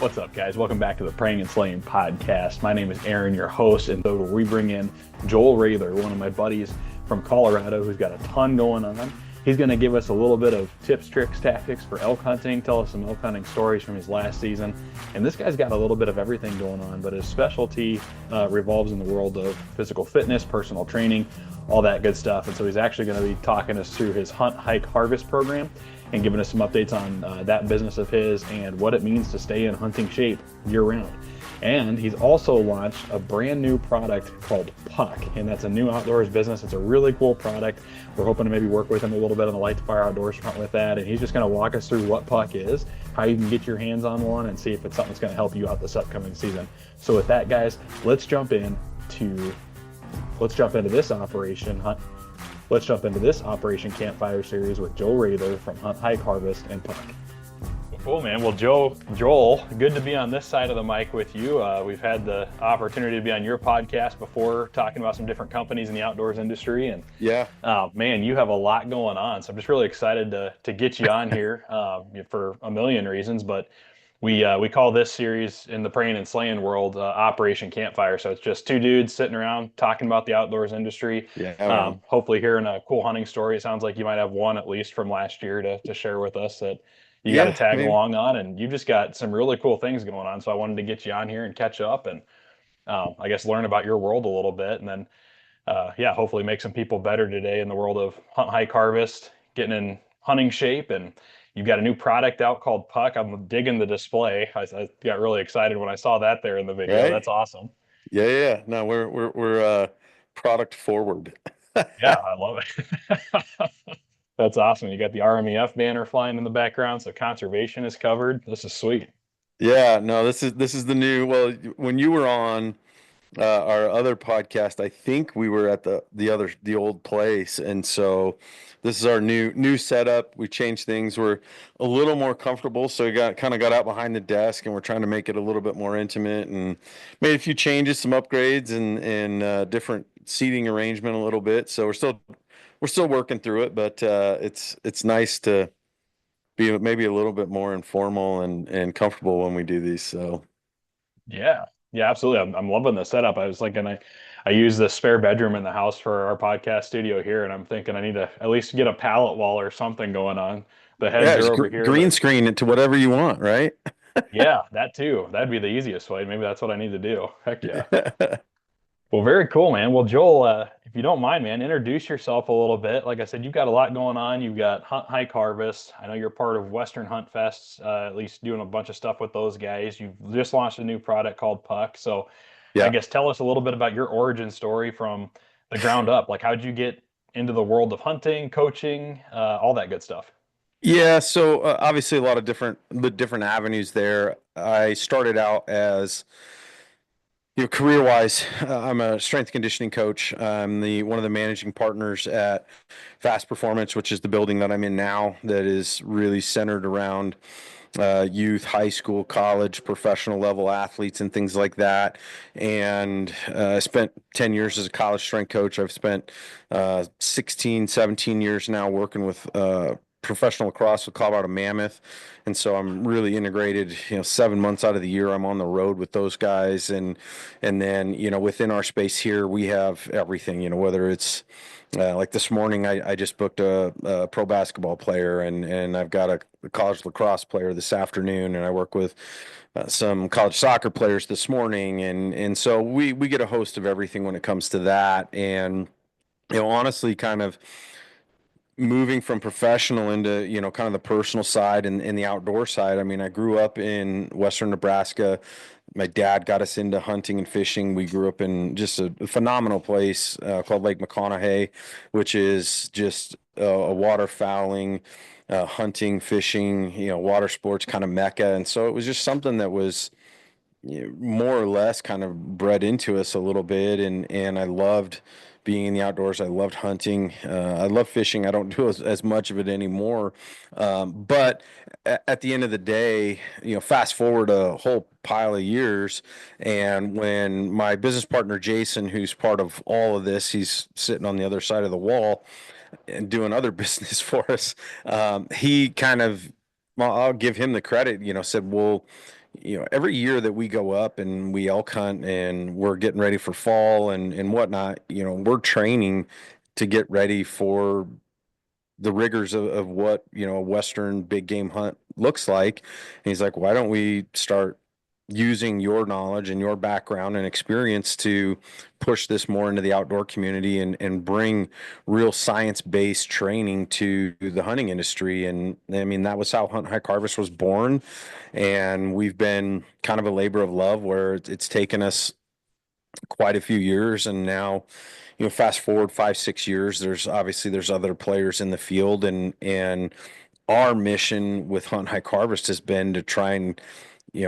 What's up, guys? Welcome back to the Prayin and Slayin podcast. My name is Aaron, your host, and so we bring in Joel Raether, one of my buddies from Colorado who's got a ton going on. He's going to give us a little bit of tips, tricks, tactics for elk hunting, tell us some elk hunting stories from his last season. And this guy's got a little bit of everything going on, but his specialty revolves in the world of physical fitness, personal training, all that good stuff. And so he's actually going to be talking us through his hunt, hike, harvest program and giving us some updates on that business of his and what it means to stay in hunting shape year round. And he's also launched a brand new product called Puck, and that's a new outdoors business. It's a really cool product. We're hoping to maybe work with him a little bit on the Light to Fire Outdoors front with that, and he's just going to walk us through what Puck is, how you can get your hands on one, and see if it's something that's going to help you out this upcoming season. So with that, guys, let's jump into this Operation Campfire series with Joel Raether from Hunt, Hike, Harvest, and Puck. Cool, man. Well, Joel, good to be on this side of the mic with you. We've had the opportunity to be on your podcast before, talking about some different companies in the outdoors industry, and man, you have a lot going on. So I'm just really excited to get you on here for a million reasons. But we call this series in the Prayin and Slayin world Operation Campfire. So it's just two dudes sitting around talking about the outdoors industry. Hopefully hearing a cool hunting story. It sounds like you might have one at least from last year to share with us that you got to tag along on, and you just got some really cool things going on. So I wanted to get you on here and catch up and I guess learn about your world a little bit, and then hopefully make some people better today in the world of hunt, hike, harvest, getting in hunting shape. And you've got a new product out called Puck. I'm digging the display. I got really excited when I saw that there in the video. Right? That's awesome. No, we're product forward. Yeah, I love it. That's awesome. You got the RMEF banner flying in the background, so conservation is covered. This is sweet. Yeah, no, this is the new. Well, when you were on our other podcast, I think we were at the old place, and so this is our new setup. We changed things. We're a little more comfortable, so we got out behind the desk, and we're trying to make it a little bit more intimate, and made a few changes, some upgrades, and different seating arrangement a little bit. So we're still working through it, but it's nice to be maybe a little bit more informal and comfortable when we do these. So yeah, absolutely. I'm loving the setup. I was thinking I use the spare bedroom in the house for our podcast studio here, and I'm thinking I need to at least get a pallet wall or something going on. The heads are over here. Green screen it to whatever you want, right? Yeah, that too. That'd be the easiest way. Maybe that's what I need to do. Heck yeah. Well, very cool, man. Well, Joel, if you don't mind, man, introduce yourself a little bit. Like I said, you've got a lot going on. You've got Hunt, Hike, Harvest. I know you're part of Western Hunt Fests, at least doing a bunch of stuff with those guys. You've just launched a new product called Puck. So I guess tell us a little bit about your origin story from the ground up. Like, how'd you get into the world of hunting, coaching, all that good stuff? Yeah, so obviously a lot of different avenues there. I started out as career-wise, I'm a strength conditioning coach. I'm one of the managing partners at Fast Performance, which is the building that I'm in now that is really centered around youth, high school, college, professional level athletes and things like that. And I spent 10 years as a college strength coach. I've spent 16, 17 years now working with professional lacrosse with Colorado Mammoth. And so I'm really integrated, 7 months out of the year, I'm on the road with those guys. And then, within our space here, we have everything, whether it's like this morning, I just booked a pro basketball player, and I've got a college lacrosse player this afternoon, and I work with some college soccer players this morning. And so we get a host of everything when it comes to that. And, honestly, kind of moving from professional into kind of the personal side and the outdoor side. I mean, I grew up in Western Nebraska. My dad got us into hunting and fishing. We grew up in just a phenomenal place called Lake McConaughey, which is just a waterfowling, hunting, fishing, water sports kind of mecca. And so it was just something that was more or less kind of bred into us a little bit. And I loved being in the outdoors. I loved hunting. I love fishing. I don't do as much of it anymore. But at the end of the day, fast forward a whole pile of years. And when my business partner, Jason, who's part of all of this, he's sitting on the other side of the wall and doing other business for us. He kind of, well, I'll give him the credit, said, well, every year that we go up and we elk hunt and we're getting ready for fall and whatnot, we're training to get ready for the rigors of what a Western big game hunt looks like. And he's like, why don't we start using your knowledge and your background and experience to push this more into the outdoor community and bring real science-based training to the hunting industry. And I mean, that was how Hunt Hike Harvest was born. And we've been kind of a labor of love where it's taken us quite a few years. And now, fast forward 5 6 years, there's other players in the field, and our mission with Hunt Hike Harvest has been to try and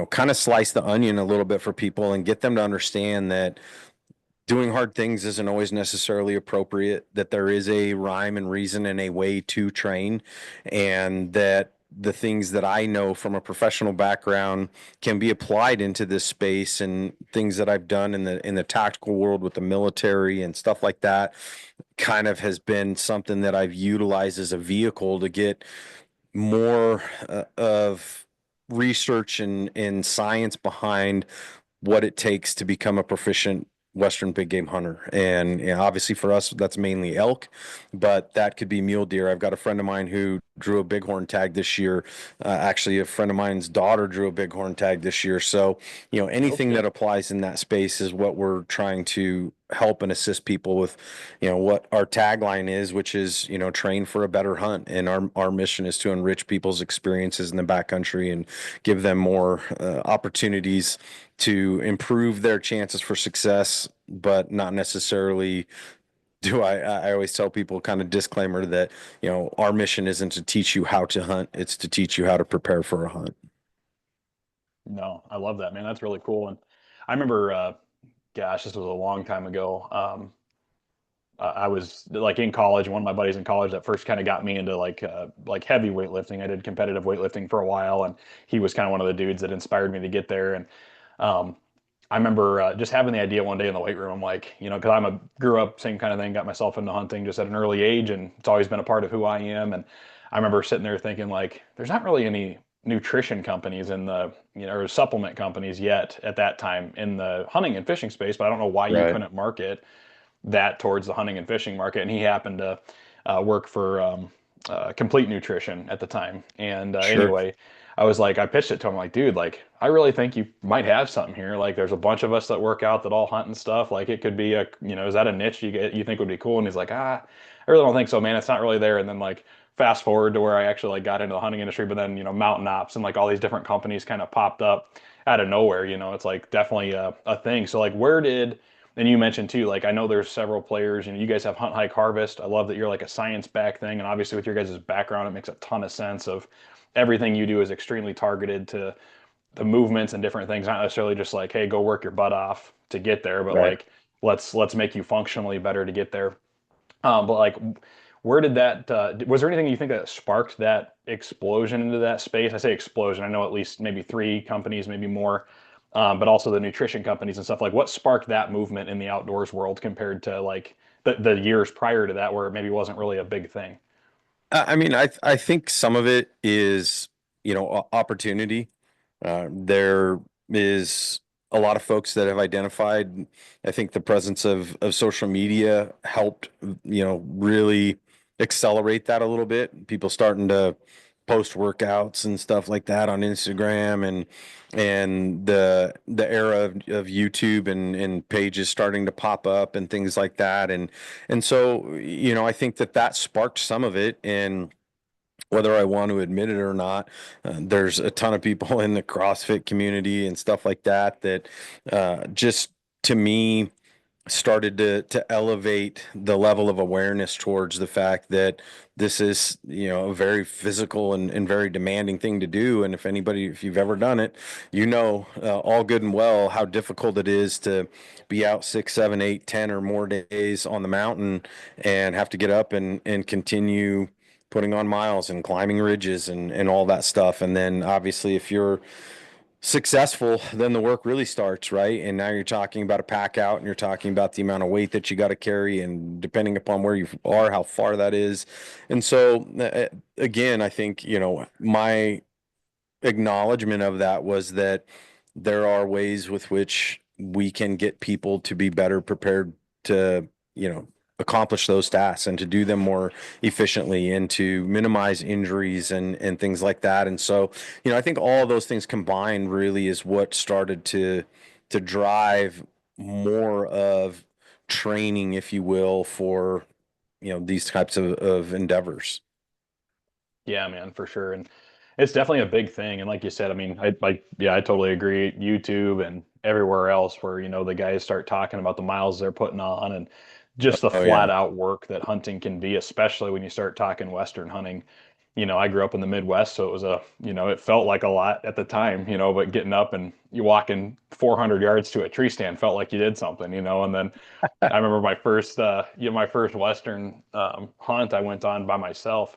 kind of slice the onion a little bit for people and get them to understand that doing hard things isn't always necessarily appropriate, that there is a rhyme and reason and a way to train, and that the things that I know from a professional background can be applied into this space, and things that I've done in the tactical world with the military and stuff like that kind of has been something that I've utilized as a vehicle to get more of research and science behind what it takes to become a proficient Western big game hunter. And obviously for us, that's mainly elk, but that could be mule deer. I've got a friend of mine who drew a bighorn tag this year. Actually, a friend of mine's daughter drew a bighorn tag this year. So, anything Okay. that applies in that space is what we're trying to help and assist people with, what our tagline is, which is, train for a better hunt. And our mission is to enrich people's experiences in the backcountry and give them more opportunities to improve their chances for success, but not necessarily do I always tell people, kind of disclaimer, that, our mission isn't to teach you how to hunt, it's to teach you how to prepare for a hunt. No, I love that, man. That's really cool. And I remember, gosh, this was a long time ago. I was like in college, one of my buddies in college that first kind of got me into like heavy weightlifting. I did competitive weightlifting for a while, and he was kind of one of the dudes that inspired me to get there. And um, I remember just having the idea one day in the weight room. I'm like, because grew up same kind of thing, got myself into hunting just at an early age, and it's always been a part of who I am. And I remember sitting there thinking like, there's not really any nutrition companies in the or supplement companies yet at that time in the hunting and fishing space, but I don't know why you Right. couldn't market that towards the hunting and fishing market. And he happened to work for Complete Nutrition at the time. And Sure. anyway, I was like, I pitched it to him like, dude, like, I really think you might have something here. Like, there's a bunch of us that work out that all hunt and stuff. Like, it could be is that a niche you think would be cool? And he's like, I really don't think so, man. It's not really there. And then like, fast forward to where I actually like got into the hunting industry, but then Mountain Ops and like all these different companies kind of popped up out of nowhere. It's like definitely a thing. So like, where did and you mentioned too, like I know there's several players, you guys have Hunt Hike Harvest. I love that you're like a science back thing, and obviously with your guys' background, it makes a ton of sense of everything you do is extremely targeted to the movements and different things, not necessarily just like, hey, go work your butt off to get there, but Right. like let's make you functionally better to get there. But like, where did that? Was there anything you think that sparked that explosion into that space? I say explosion. I know at least maybe three companies, maybe more, but also the nutrition companies and stuff. Like, what sparked that movement in the outdoors world compared to like the years prior to that, where it maybe wasn't really a big thing? I mean, I think some of it is, opportunity. There is a lot of folks that have identified. I think the presence of social media helped, really accelerate that a little bit. People starting to post workouts and stuff like that on Instagram, and the era of YouTube and pages starting to pop up and things like that. And so, I think that sparked some of it. And whether I want to admit it or not, there's a ton of people in the CrossFit community and stuff like that that just to me started to elevate the level of awareness towards the fact that this is, a very physical and very demanding thing to do. And if you've ever done it, all good and well how difficult it is to be out 6 7 8 10 or more days on the mountain and have to get up and continue putting on miles and climbing ridges and all that stuff. And then obviously if you're successful, then the work really starts, right? And now you're talking about a pack out, and you're talking about the amount of weight that you got to carry, and depending upon where you are, how far that is. And so, again, I think, my acknowledgement of that was that there are ways with which we can get people to be better prepared to, you know, accomplish those tasks and to do them more efficiently and to minimize injuries and things like that. And so, I think all of those things combined really is what started to drive more of training, if you will, for, these types of endeavors. Yeah, man, for sure. And it's definitely a big thing. And like you said, I mean, yeah, I totally agree. YouTube and everywhere else where, the guys start talking about the miles they're putting on and just the Oh flat yeah. out work that hunting can be, especially when you start talking Western hunting. I grew up in the Midwest, so it was it felt like a lot at the time, but getting up and you walking 400 yards to a tree stand felt like you did something, and then I remember my first Western hunt I went on by myself.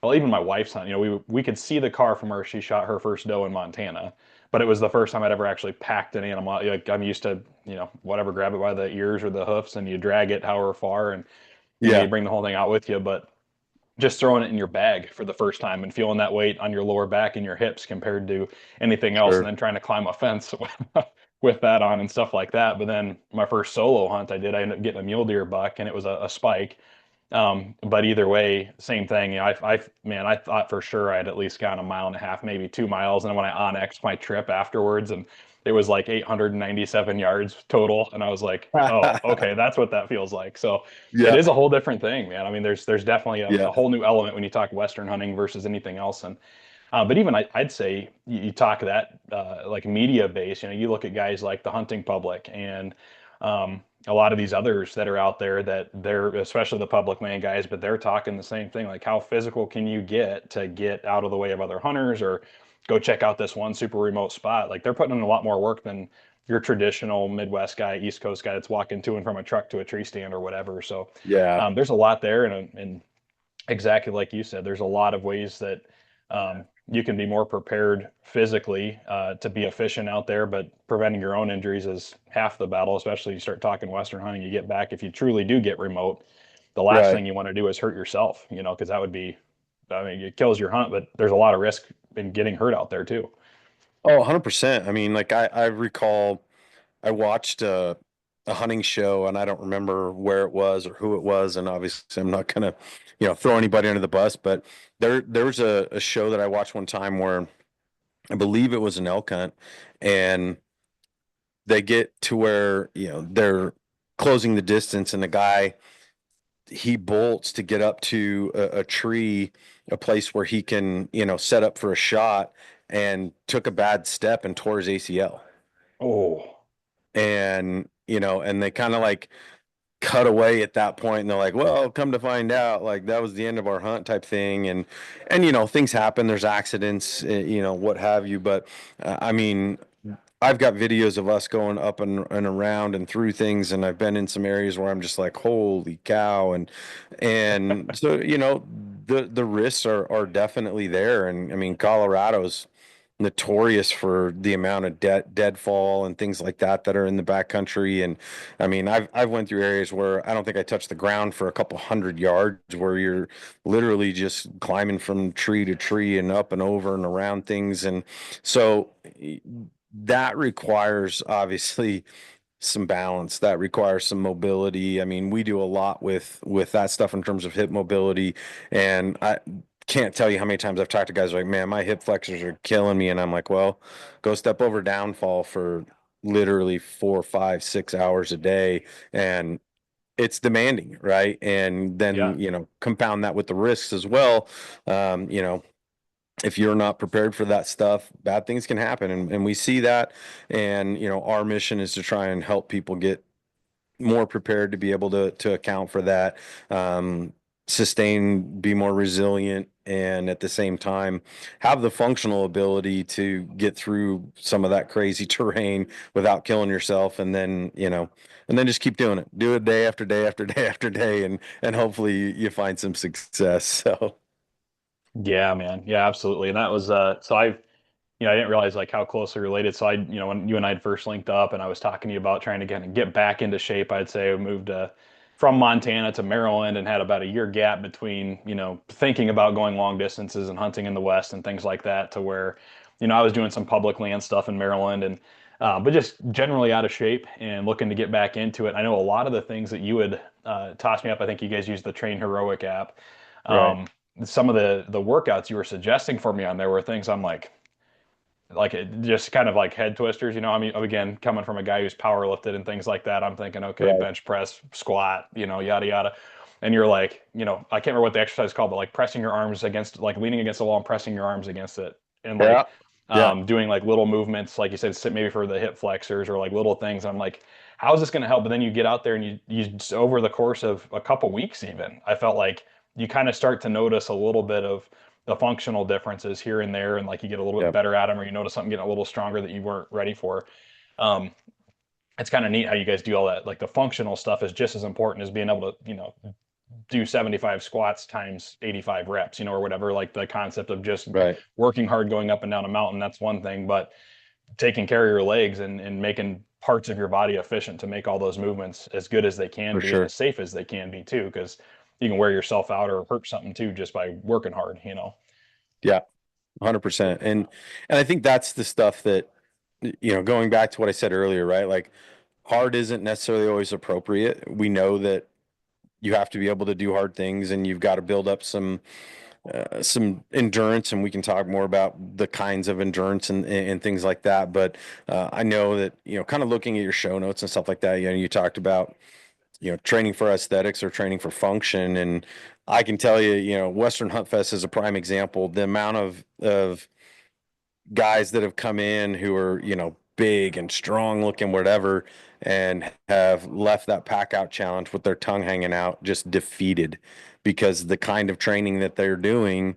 Well, even my wife's hunt, we could see the car from where she shot her first doe in Montana, but it was the first time I'd ever actually packed an animal. Like I'm used to, whatever, grab it by the ears or the hoofs and you drag it however far, and you Yeah, bring the whole thing out with you. But just throwing it in your bag for the first time and feeling that weight on your lower back and your hips compared to anything else, and sure. then trying to climb a fence with that on and stuff like that. But then my first solo hunt I ended up getting a mule deer buck, and it was a spike. But either way, same thing. Man, I thought for sure I had at least gone a mile and a half, maybe 2 miles. And when I onnexed my trip afterwards, and it was like 897 yards total, and I was like, oh, okay, that's what that feels like. So it Yeah, is a whole different thing, man. I mean, there's definitely a yeah, whole new element when you talk Western hunting versus anything else. And but even I'd say you talk that like media base. You look at guys like the hunting public and a lot of these others that are out there that they're, especially the public land guys, but they're talking the same thing. Like, how physical can you get to get out of the way of other hunters or go check out this one super remote spot? Like, they're putting in a lot more work than your traditional Midwest guy, East Coast guy that's walking to and from a truck to a tree stand or whatever. So yeah. there's a lot there, and exactly like you said, there's a lot of ways that you can be more prepared physically to be efficient out there, but preventing your own injuries is half the battle, especially you start talking Western hunting. You get back, if you truly do get remote, the last Right. thing you want to do is hurt yourself, because that would be, I mean, it kills your hunt, but there's a lot of risk in getting hurt out there too. Oh, 100%. I mean, like I recall I watched a hunting show and I don't remember where it was or who it was. And obviously I'm not gonna, throw anybody under the bus, but there was a show that I watched one time where I believe it was an elk hunt and they get to where, they're closing the distance and the guy he bolts to get up to a tree, a place where he can, set up for a shot, and took a bad step and tore his ACL. Oh, And, and they kind of like cut away at that point and they're like, well, come to find out, like that was the end of our hunt type thing. And, things happen, there's accidents, what have you. But I mean, I've got videos of us going up and around and through things, and I've been in some areas where I'm just like, holy cow. And so, the risks are definitely there. And I mean, Colorado's notorious for the amount of deadfall and things like that are in the backcountry. And I mean, I've went through areas where I don't think I touched the ground for a couple hundred yards, where you're literally just climbing from tree to tree and up and over and around things. And so that requires obviously some balance, that requires some mobility. I mean, we do a lot with that stuff in terms of hip mobility, and I can't tell you how many times I've talked to guys like, man, my hip flexors are killing me, and I'm like, well, go step over downfall for literally 4, 5, 6 hours a day, and it's demanding, right? And yeah. then, compound that with the risks as well. If you're not prepared for that stuff, bad things can happen. And we see that. And, our mission is to try and help people get more prepared to be able to account for that, um, sustain, be more resilient, and at the same time have the functional ability to get through some of that crazy terrain without killing yourself. And then just keep doing it. Do it day after day after day after day, and hopefully you find some success. So Yeah, man. Yeah, absolutely. And that was so I didn't realize like how closely related. So when you and I had first linked up and I was talking to you about trying to get back into shape, I'd say I moved from Montana to Maryland and had about a year gap between, thinking about going long distances and hunting in the West and things like that, to where I was doing some public land stuff in Maryland and but just generally out of shape and looking to get back into it. I know a lot of the things that you would toss me up. I think you guys use the Train Heroic app. Right. Um, some of the workouts you were suggesting for me on there were things I'm like it just kind of like head twisters, I mean, again, coming from a guy who's power lifted and things like that, I'm thinking, okay, Right. bench press, squat, yada yada. And you're like, I can't remember what the exercise is called, but like pressing your arms against, like leaning against the wall and pressing your arms against it, and Yeah. like Yeah. doing like little movements, like you said, maybe for the hip flexors or like little things. I'm like, how is this going to help? But then you get out there and you just, over the course of a couple weeks, even, I felt like you kind of start to notice a little bit of the functional differences here and there, and like you get a little bit Yeah. better at them, or you notice something getting a little stronger that you weren't ready for. Um, it's kind of neat how you guys do all that. Like the functional stuff is just as important as being able to, do 75 squats times 85 reps, or whatever. Like the concept of just Right. working hard going up and down a mountain, that's one thing, but taking care of your legs and making parts of your body efficient to make all those movements as good as they can For be and sure. as safe as they can be too, because you can wear yourself out or hurt something too just by working hard. Yeah. 100%. And I think that's the stuff that, going back to what I said earlier, right? Like hard isn't necessarily always appropriate. We know that you have to be able to do hard things and you've got to build up some endurance, and we can talk more about the kinds of endurance and things like that. But I know that, kind of looking at your show notes and stuff like that, you talked about, training for aesthetics or training for function. And I can tell you, Western Hunt Fest is a prime example. The amount of guys that have come in who are, big and strong looking, whatever, and have left that pack out challenge with their tongue hanging out, just defeated because the kind of training that they're doing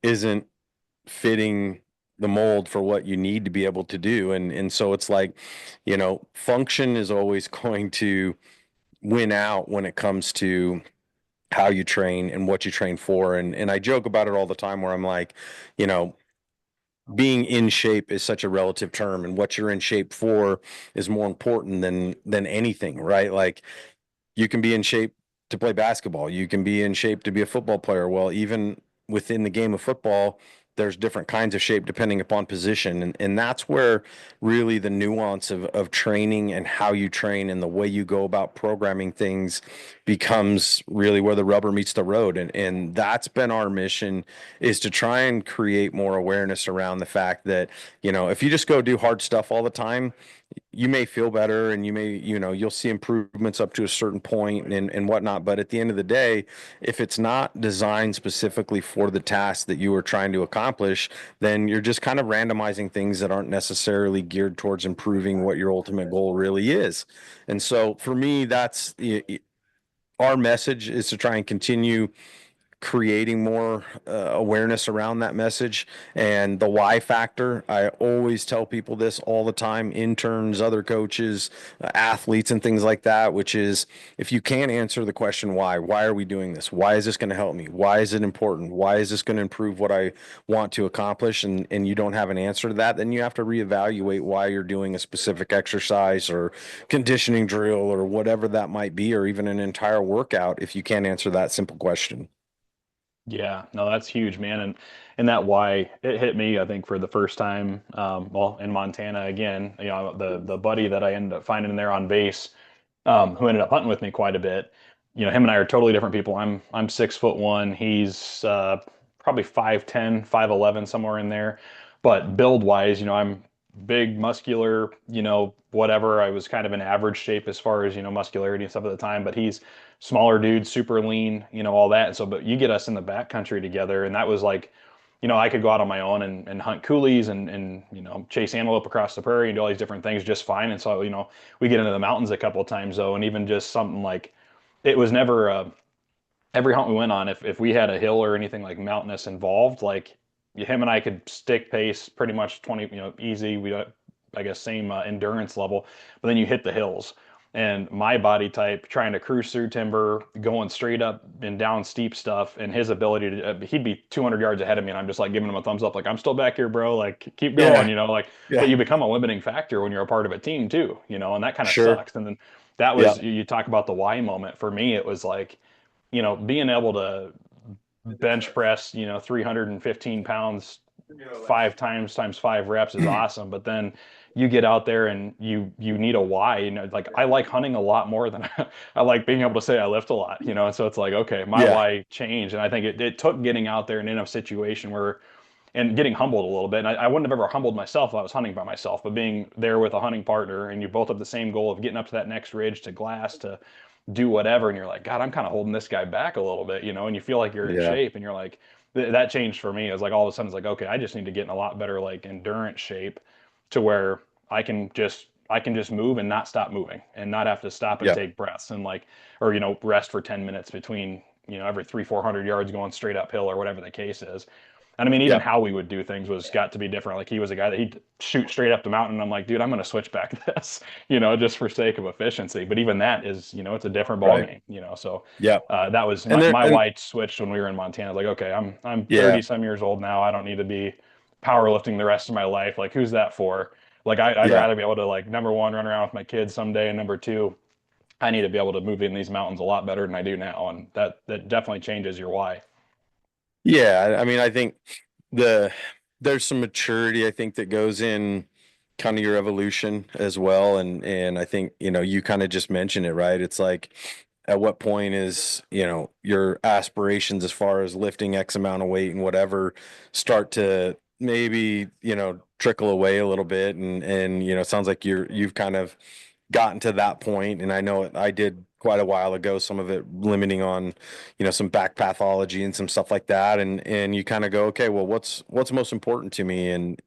isn't fitting the mold for what you need to be able to do. And so it's like, function is always going to win out when it comes to how you train and what you train for. And I joke about it all the time where I'm like, you know, being in shape is such a relative term, and what you're in shape for is more important than anything, right? Like you can be in shape to play basketball. You can be in shape to be a football player. Well, even within the game of football, there's different kinds of shape depending upon position. And that's where really the nuance of training and how you train and the way you go about programming things becomes really where the rubber meets the road. And that's been our mission, is to try and create more awareness around the fact that, if you just go do hard stuff all the time, you may feel better and you may, you'll see improvements up to a certain point and whatnot. But at the end of the day, if it's not designed specifically for the task that you are trying to accomplish, then you're just kind of randomizing things that aren't necessarily geared towards improving what your ultimate goal really is. And so for me, that's our message, is to try and continue creating more awareness around that message and the why factor. I always tell people this all the time, interns, other coaches, athletes, and things like that, which is, if you can't answer the question why are we doing this? Why is this going to help me? Why is it important? Why is this going to improve what I want to accomplish? And you don't have an answer to that, then you have to reevaluate why you're doing a specific exercise or conditioning drill or whatever that might be, or even an entire workout, if you can't answer that simple question. Yeah, no, that's huge, man. And that why it hit me, I think, for the first time, well, in Montana again, the buddy that I ended up finding there on base, who ended up hunting with me quite a bit. Him and I are totally different people. I'm 6'1". He's probably 5'10", 5'11", somewhere in there. But build wise, I'm big, muscular, whatever. I was kind of in average shape as far as, muscularity and stuff at the time, but he's smaller dude, super lean, all that. And so, but you get us in the backcountry together, and that was like, I could go out on my own and hunt coolies and chase antelope across the prairie and do all these different things just fine. And so, we get into the mountains a couple of times though, and even just something like, it was never every hunt we went on, if we had a hill or anything like mountainous involved, like him and I could stick pace pretty much 20, easy. We I guess same endurance level, but then you hit the hills. And my body type, trying to cruise through timber, going straight up and down steep stuff, and his ability to, he'd be 200 yards ahead of me, and I'm just like giving him a thumbs up, like I'm still back here, bro. Like keep going, Yeah. like. But Yeah. you become a limiting factor when you're a part of a team too, and that kind of Sure. sucks. And then that Yeah. was, you talk about the why moment. For me, it was like, being able to bench press, 315 pounds five times 5 reps is awesome, but then you get out there and you need a why. Like I like hunting a lot more than I like being able to say I lift a lot. And so it's like, okay, my Yeah. why changed, and I think it took getting out there and in a situation where and getting humbled a little bit. And I wouldn't have ever humbled myself if I was hunting by myself, but being there with a hunting partner and you both have the same goal of getting up to that next ridge to glass to do whatever, and you're like, God, I'm kind of holding this guy back a little bit, and you feel like you're in Yeah. shape, and you're like, that changed for me. It was like all of a sudden it's like, okay, I just need to get in a lot better like endurance shape to where I can just move and not stop moving and not have to stop and Yeah. take breaths and like or rest for 10 minutes between every 300-400 yards going straight uphill or whatever the case is. And I mean, even Yeah. how we would do things was got to be different. Like he was a guy that he'd shoot straight up the mountain. And I'm like, dude, I'm going to switch back this, just for sake of efficiency. But even that is, it's a different ball Right. game. So Yeah. that was And my and white switched when we were in Montana. Like, okay, I'm 30 yeah. some years old now. I don't need to be powerlifting the rest of my life. Like, who's that for? Like, I'd Yeah. rather be able to like number one run around with my kids someday, and number two, I need to be able to move in these mountains a lot better than I do now, and that definitely changes your why. Yeah, I mean, I think the there's some maturity I think that goes in kind of your evolution as well, and I think you kind of just mentioned it, right? It's like at what point is your aspirations as far as lifting X amount of weight and whatever start to maybe trickle away a little bit, and it sounds like you've kind of gotten to that point, and I know I did quite a while ago, some of it limiting on some back pathology and some stuff like that, and you kind of go, okay, well, what's most important to me? And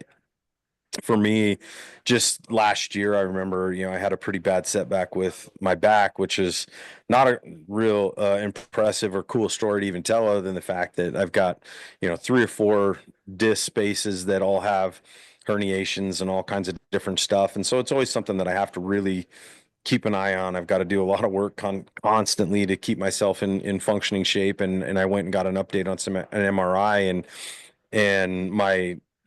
for me, just last year, I remember, I had a pretty bad setback with my back, which is not a real impressive or cool story to even tell, other than the fact that I've got, 3 or 4 disc spaces that all have herniations and all kinds of different stuff. And so it's always something that I have to really keep an eye on. I've got to do a lot of work constantly to keep myself in functioning shape. And I went and got an update on an MRI, and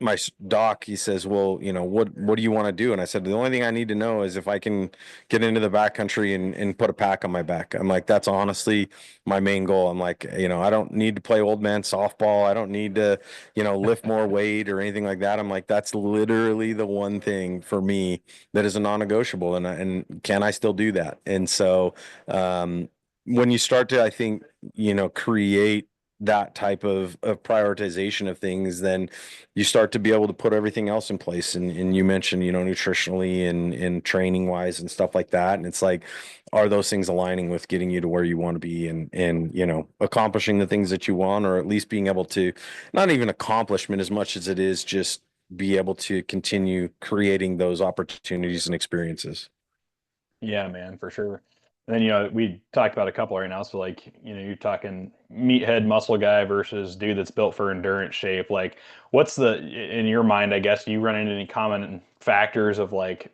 my doc, he says, well, what do you want to do? And I said, the only thing I need to know is if I can get into the backcountry and put a pack on my back. I'm like, that's honestly my main goal. I'm like, I don't need to play old man softball. I don't need to, lift more weight or anything like that. I'm like, that's literally the one thing for me that is a non-negotiable. And can I still do that? And so, when you start to, I think, create that type of prioritization of things, then you start to be able to put everything else in place. And you mentioned, nutritionally and training wise and stuff like that. And it's like, are those things aligning with getting you to where you want to be, and accomplishing the things that you want, or at least being able to, not even accomplishment as much as it is just be able to continue creating those opportunities and experiences. Yeah, man, for sure. And then, we talked about a couple right now. So, like, you're talking meathead muscle guy versus dude that's built for endurance shape. Like, what's in your mind, I guess, do you run into any common factors of like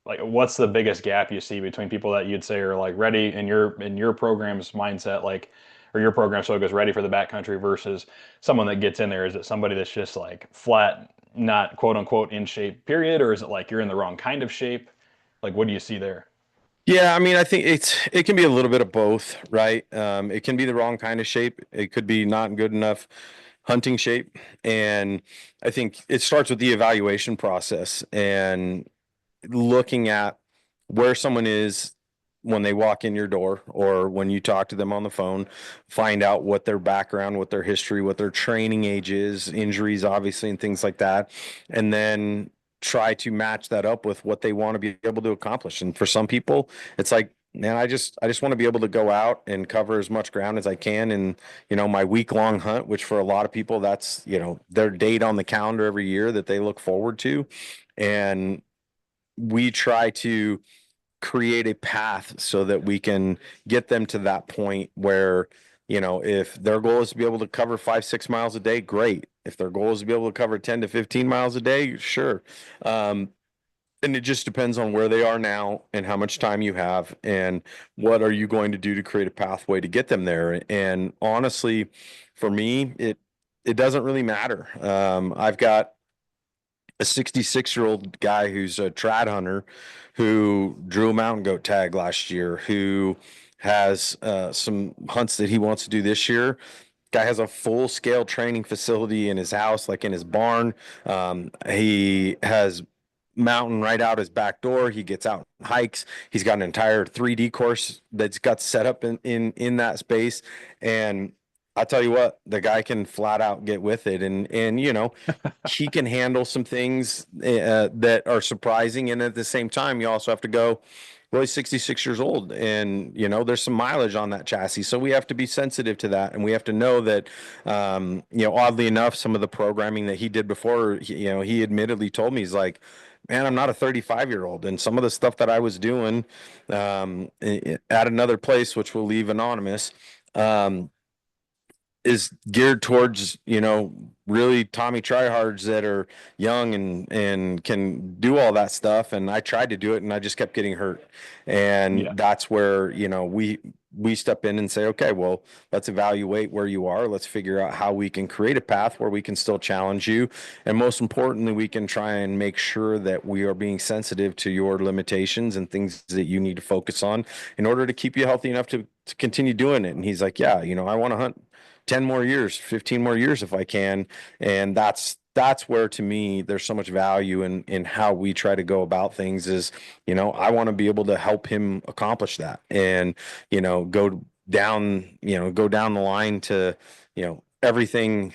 what's the biggest gap you see between people that you'd say are like ready in your program's mindset, like, or your program so it goes ready for the backcountry versus someone that gets in there? Is it somebody that's just like flat, not quote unquote in shape, period? Or is it like you're in the wrong kind of shape? Like, what do you see there? Yeah, I mean, I think it can be a little bit of both, right? It can be the wrong kind of shape. It could be not good enough hunting shape. And I think it starts with the evaluation process and looking at where someone is when they walk in your door or when you talk to them on the phone, find out what their background, what their history, what their training age is, injuries, obviously, and things like that. And then try to match that up with what they want to be able to accomplish. And for some people, it's like, man, I just want to be able to go out and cover as much ground as I can in, my week-long hunt, which for a lot of people, that's, their date on the calendar every year that they look forward to. And we try to create a path so that we can get them to that point where, if their goal is to be able to cover 5, 6 miles a day, great. If their goal is to be able to cover 10 to 15 miles a day, sure. Um, and it just depends on where they are now and how much time you have and what are you going to do to create a pathway to get them there. And honestly, for me, it doesn't really matter. I've got a 66-year-old guy who's a trad hunter who drew a mountain goat tag last year, who has some hunts that he wants to do this year. Guy has a full scale training facility in his house, like in his barn. He has mountain right out his back door. He gets out and hikes. He's got an entire 3D course that's got set up in that space. And I'll tell you what, the guy can flat out get with it. And he can handle some things that are surprising. And at the same time, you also have to go, well, he's 66 years old, and there's some mileage on that chassis, so we have to be sensitive to that, and we have to know that, oddly enough, some of the programming that he did before, he admittedly told me, he's like, man, I'm not a 35-year-old, and some of the stuff that I was doing at another place, which we'll leave anonymous, um, is geared towards, really Tommy tryhards that are young and can do all that stuff. And I tried to do it and I just kept getting hurt. Yeah. And that's where, we step in and say, okay, well, let's evaluate where you are. Let's figure out how we can create a path where we can still challenge you. And most importantly, we can try and make sure that we are being sensitive to your limitations and things that you need to focus on in order to keep you healthy enough to continue doing it. And he's like, yeah, I want to hunt 10 more years, 15 more years if I can. And that's where, to me, there's so much value in how we try to go about things is, I want to be able to help him accomplish that and, go down the line to, everything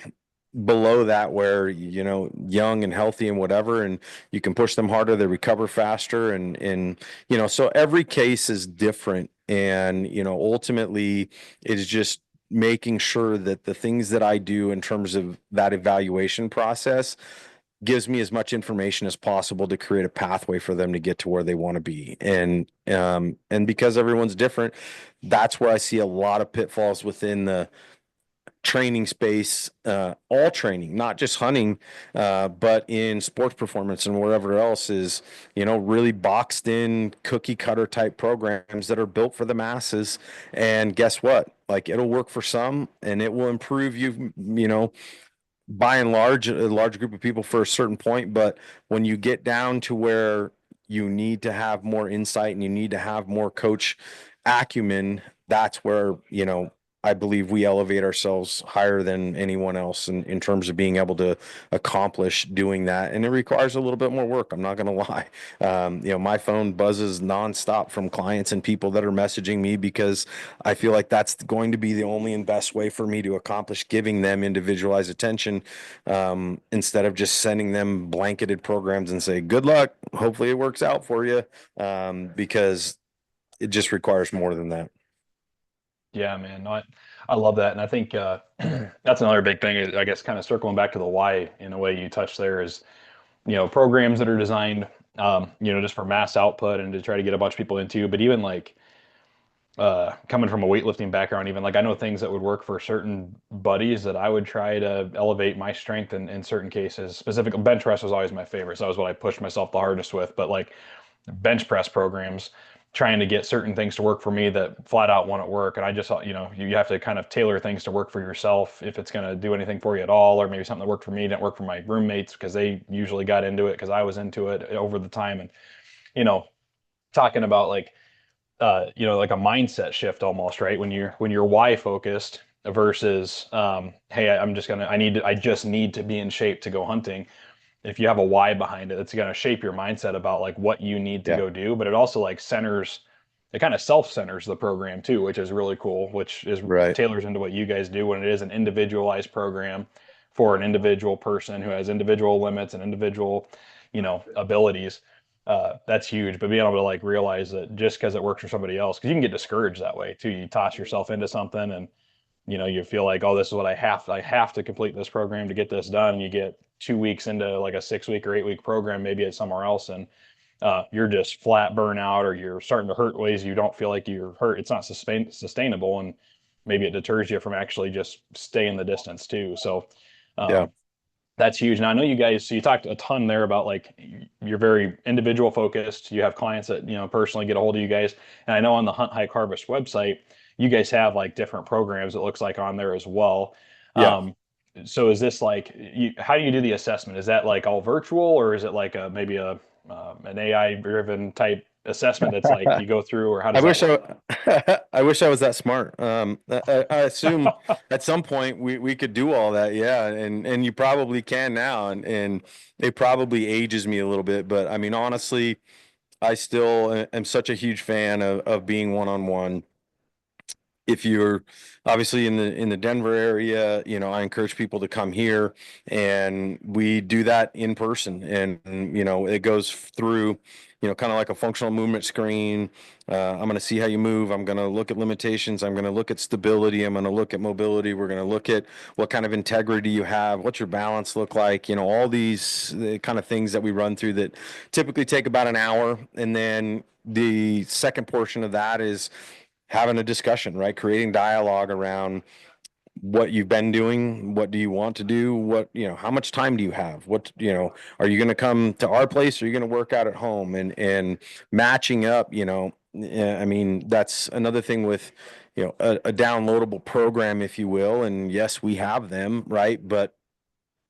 below that where, young and healthy and whatever, and you can push them harder, they recover faster. And, so every case is different. And, ultimately it is just making sure that the things that I do in terms of that evaluation process gives me as much information as possible to create a pathway for them to get to where they want to be. And because everyone's different, that's where I see a lot of pitfalls within the training space, all training, not just hunting, but in sports performance and wherever else is, really boxed in cookie cutter type programs that are built for the masses. And guess what? Like it'll work for some and it will improve you, by and large, a large group of people for a certain point. But when you get down to where you need to have more insight and you need to have more coach acumen, that's where, I believe we elevate ourselves higher than anyone else in terms of being able to accomplish doing that. And it requires a little bit more work. I'm not going to lie. My phone buzzes nonstop from clients and people that are messaging me because I feel like that's going to be the only and best way for me to accomplish giving them individualized attention, instead of just sending them blanketed programs and say, good luck. Hopefully it works out for you. Because it just requires more than that. Yeah, man. No, I love that. And I think that's another big thing, I guess, kind of circling back to the why in a way you touched there is, programs that are designed, just for mass output and to try to get a bunch of people into, but even like coming from a weightlifting background, even like I know things that would work for certain buddies that I would try to elevate my strength in certain cases. Specific bench press was always my favorite. So that was what I pushed myself the hardest with. But like bench press programs, trying to get certain things to work for me that flat out won't work. And I just, you have to kind of tailor things to work for yourself if it's going to do anything for you at all, or maybe something that worked for me didn't work for my roommates because they usually got into it because I was into it over the time. And, you know, talking about like, like a mindset shift almost, right? When you're why focused versus, hey, I just need to be in shape to go hunting. If you have a why behind it, it's going to shape your mindset about like what you need to Yeah. go do. But it also like it kind of self-centers the program too, which is really cool, which is Right. tailors into what you guys do when it is an individualized program for an individual person who has individual limits and individual, abilities. That's huge. But being able to like realize that just because it works for somebody else, because you can get discouraged that way too. You toss yourself into something and you feel like, oh, this is what I have to complete this program to get this done. And you get 2 weeks into like a 6 week or 8 week program, maybe it's somewhere else, and you're just flat burnout, or you're starting to hurt ways you don't feel like you're hurt. It's not sustainable, and maybe it deters you from actually just staying the distance too. So Yeah. um, that's huge. Now I know you guys, so you talked a ton there about like you're very individual focused. You have clients that, personally get a hold of you guys. And I know on the Hunt Hike Harvest website, you guys have like different programs it looks like on there as well. Yeah. Um, so is this like, how do you do the assessment? Is that like all virtual, or is it like maybe an AI driven type assessment that's like you go through, or how I does that wish work? I wish I was that smart. I assume at some point we could do all that. Yeah. And you probably can now. And it probably ages me a little bit, but I mean, honestly, I still am such a huge fan of being one-on-one. If you're obviously in the Denver area, I encourage people to come here, and we do that in person. And it goes through, kind of like a functional movement screen. I'm going to see how you move. I'm going to look at limitations. I'm going to look at stability. I'm going to look at mobility. We're going to look at what kind of integrity you have. What's your balance look like? All these the kind of things that we run through that typically take about an hour. And then the second portion of that is having a discussion, right? Creating dialogue around what you've been doing, what do you want to do, how much time do you have, are you going to come to our place, or are you going to work out at home, and matching up. I mean, that's another thing with a downloadable program, if you will. And yes, we have them, right? But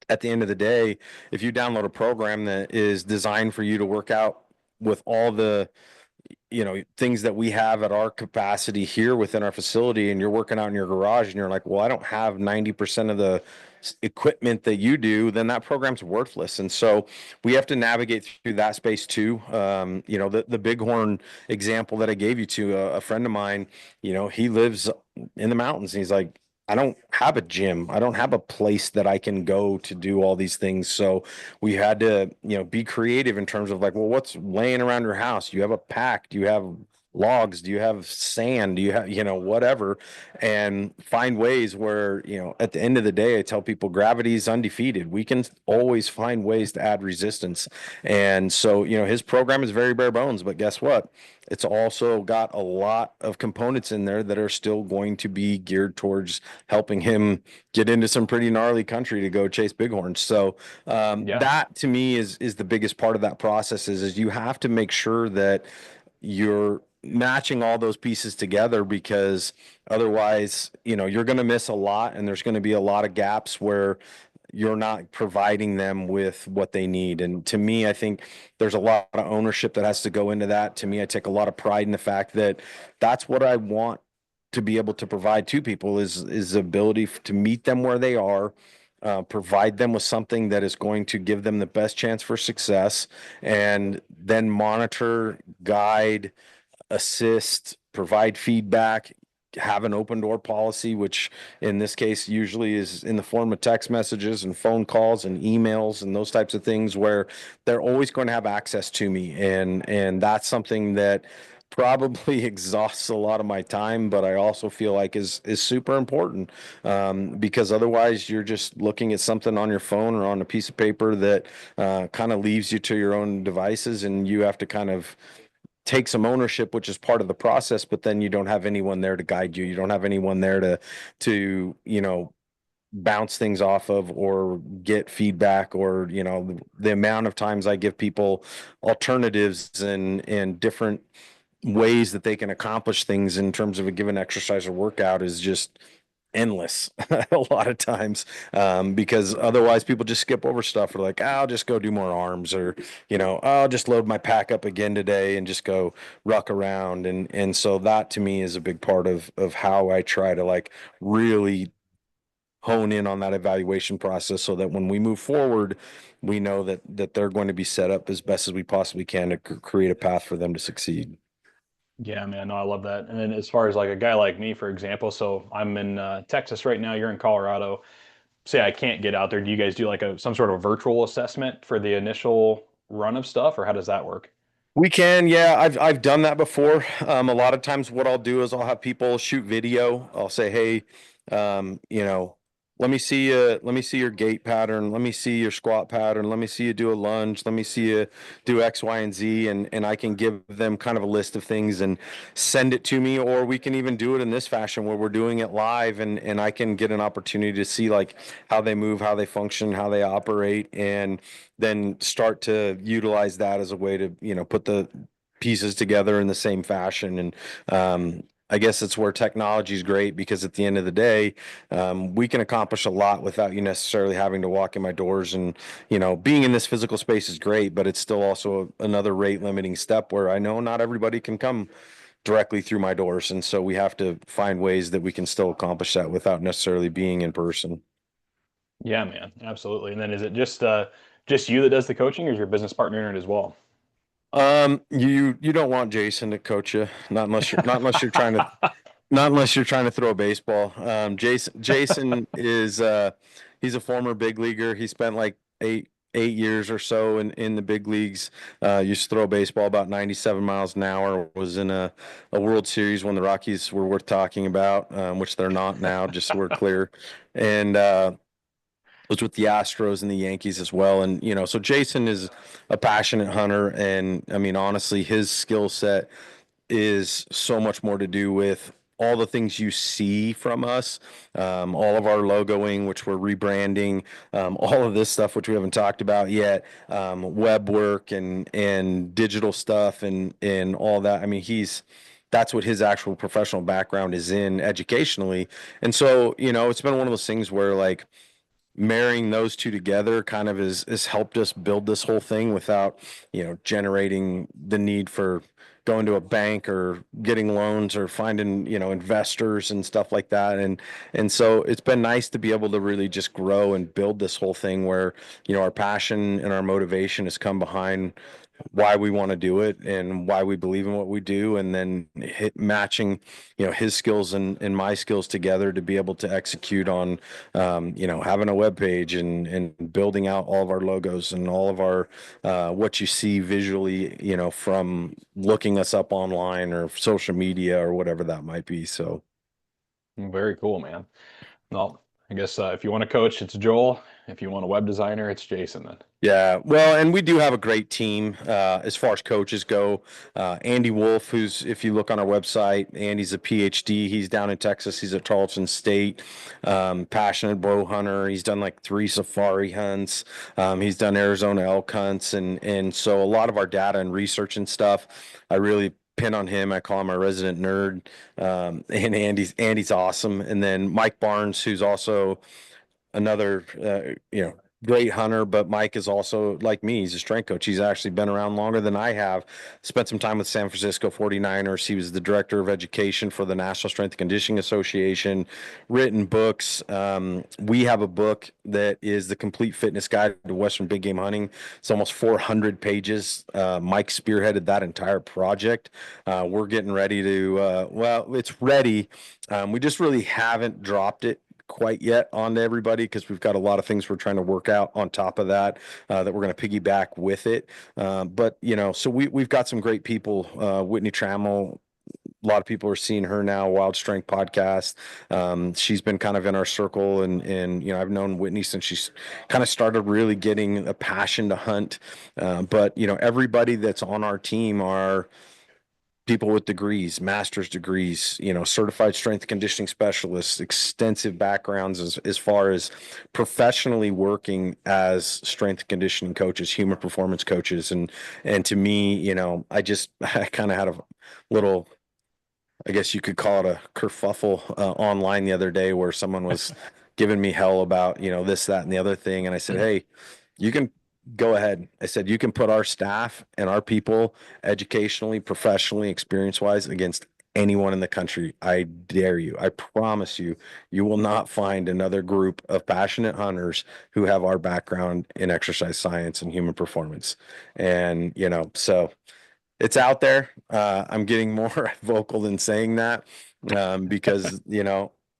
at the end of the day, if you download a program that is designed for you to work out with all the things that we have at our capacity here within our facility, and you're working out in your garage, and you're like, well, I don't have 90% of the equipment that you do, then that program's worthless. And so we have to navigate through that space too. The Bighorn example that I gave you to a friend of mine, he lives in the mountains, and he's like, I don't have a gym. I don't have a place that I can go to do all these things. So we had to, be creative in terms of like, well, what's laying around your house? Do you have a pack? Do you have logs? Do you have sand? Do you have, whatever? And find ways where, at the end of the day, I tell people gravity is undefeated. We can always find ways to add resistance. And so, his program is very bare bones, but guess what? It's also got a lot of components in there that are still going to be geared towards helping him get into some pretty gnarly country to go chase bighorns. So Yeah. that to me is the biggest part of that process is you have to make sure that you're matching all those pieces together, because otherwise, you're going to miss a lot, and there's going to be a lot of gaps where you're not providing them with what they need. And to me, I think there's a lot of ownership that has to go into that. To me, I take a lot of pride in the fact that that's what I want to be able to provide to people is the ability to meet them where they are, provide them with something that is going to give them the best chance for success, and then monitor, guide, assist, provide feedback, have an open door policy, which in this case usually is in the form of text messages and phone calls and emails and those types of things, where they're always going to have access to me. And that's something that probably exhausts a lot of my time, but I also feel like is super important, because otherwise you're just looking at something on your phone or on a piece of paper that kind of leaves you to your own devices, and you have to kind of take some ownership, which is part of the process, but then you don't have anyone there to guide you. You don't have anyone there to bounce things off of or get feedback, or the amount of times I give people alternatives and different ways that they can accomplish things in terms of a given exercise or workout is just endless a lot of times, because otherwise people just skip over stuff, or like, I'll just go do more arms, or I'll just load my pack up again today and just go ruck around. And so that to me is a big part of how I try to like really hone in on that evaluation process, so that when we move forward, we know that they're going to be set up as best as we possibly can to create a path for them to succeed. Yeah, man. No, I love that. And then as far as like a guy like me, for example, so I'm in Texas right now. You're in Colorado. Say I can't get out there. Do you guys do like some sort of virtual assessment for the initial run of stuff, or how does that work? We can, yeah. I've done that before. A lot of times, what I'll do is I'll have people shoot video. I'll say, hey, let me see let me see your gait pattern. Let me see your squat pattern. Let me see you do a lunge. Let me see you do X, Y, and Z. And I can give them kind of a list of things and send it to me, or we can even do it in this fashion where we're doing it live, and I can get an opportunity to see like how they move, how they function, how they operate, and then start to utilize that as a way to put the pieces together in the same fashion. And I guess it's where technology is great because at the end of the day, we can accomplish a lot without you necessarily having to walk in my doors. And, being in this physical space is great, but it's still also another rate limiting step where I know not everybody can come directly through my doors. And so we have to find ways that we can still accomplish that without necessarily being in person. Yeah, man, absolutely. And then is it just you that does the coaching, or is your business partner in it as well? You don't want Jason to coach you, not unless you're trying to throw a baseball. Jason is he's a former big leaguer. He spent like eight years or so in the big leagues. Used to throw a baseball about 97 miles an hour. Was in a World Series when the Rockies were worth talking about, which they're not now. Just so we're clear, and was with the Astros and the Yankees as well. And so Jason is a passionate hunter, and I mean honestly, his skill set is so much more to do with all the things you see from us, all of our logoing, which we're rebranding, all of this stuff, which we haven't talked about yet, web work and digital stuff and all that. I mean, that's what his actual professional background is in educationally. And so, it's been one of those things where like marrying those two together kind of has helped us build this whole thing without generating the need for going to a bank or getting loans or finding investors and stuff like that. And so it's been nice to be able to really just grow and build this whole thing where our passion and our motivation has come behind why we want to do it and why we believe in what we do, and then matching his skills and my skills together to be able to execute on having a web page and building out all of our logos and all of our what you see visually from looking us up online or social media or whatever that might be. So Very cool, man. Well, I guess if you want to coach, it's Joel. If you want a web designer, it's Jason then. yeah, well, and we do have a great team as far as coaches go. Andy Wolf, who's, if you look on our website, Andy's a PhD. He's down in Texas. He's at Tarleton State. Passionate bow hunter. He's done like 3 safari hunts. He's done Arizona elk hunts, and so a lot of our data and research and stuff, I really pin on him. I call him our resident nerd. And Andy's awesome. And then Mike Barnes, who's also another great hunter, but Mike is also like me. He's a strength coach. He's actually been around longer than I have. Spent some time with San Francisco 49ers. He was the director of education for the National Strength and Conditioning Association, written books. We have a book that is the complete fitness guide to Western big game hunting. It's almost 400 pages. Mike spearheaded that entire project. We're getting ready to well, it's ready. We just really haven't dropped it quite yet onto everybody because we've got a lot of things we're trying to work out on top of that that we're going to piggyback with it. But so we've got some great people. Whitney Trammell, a lot of people are seeing her now. Wild Strength podcast. She's been kind of in our circle, and I've known Whitney since she's kind of started really getting a passion to hunt. But everybody that's on our team are people with degrees, master's degrees, certified strength conditioning specialists, extensive backgrounds as far as professionally working as strength conditioning coaches, human performance coaches. And to me, I kind of had a little, I guess you could call it a kerfuffle online the other day where someone was giving me hell about, this, that, and the other thing. And I said, hey, you can go ahead. I said, you can put our staff and our people educationally, professionally, experience wise against anyone in the country. I dare you. I promise you, you will not find another group of passionate hunters who have our background in exercise science and human performance. And, so it's out there. I'm getting more vocal than saying that because,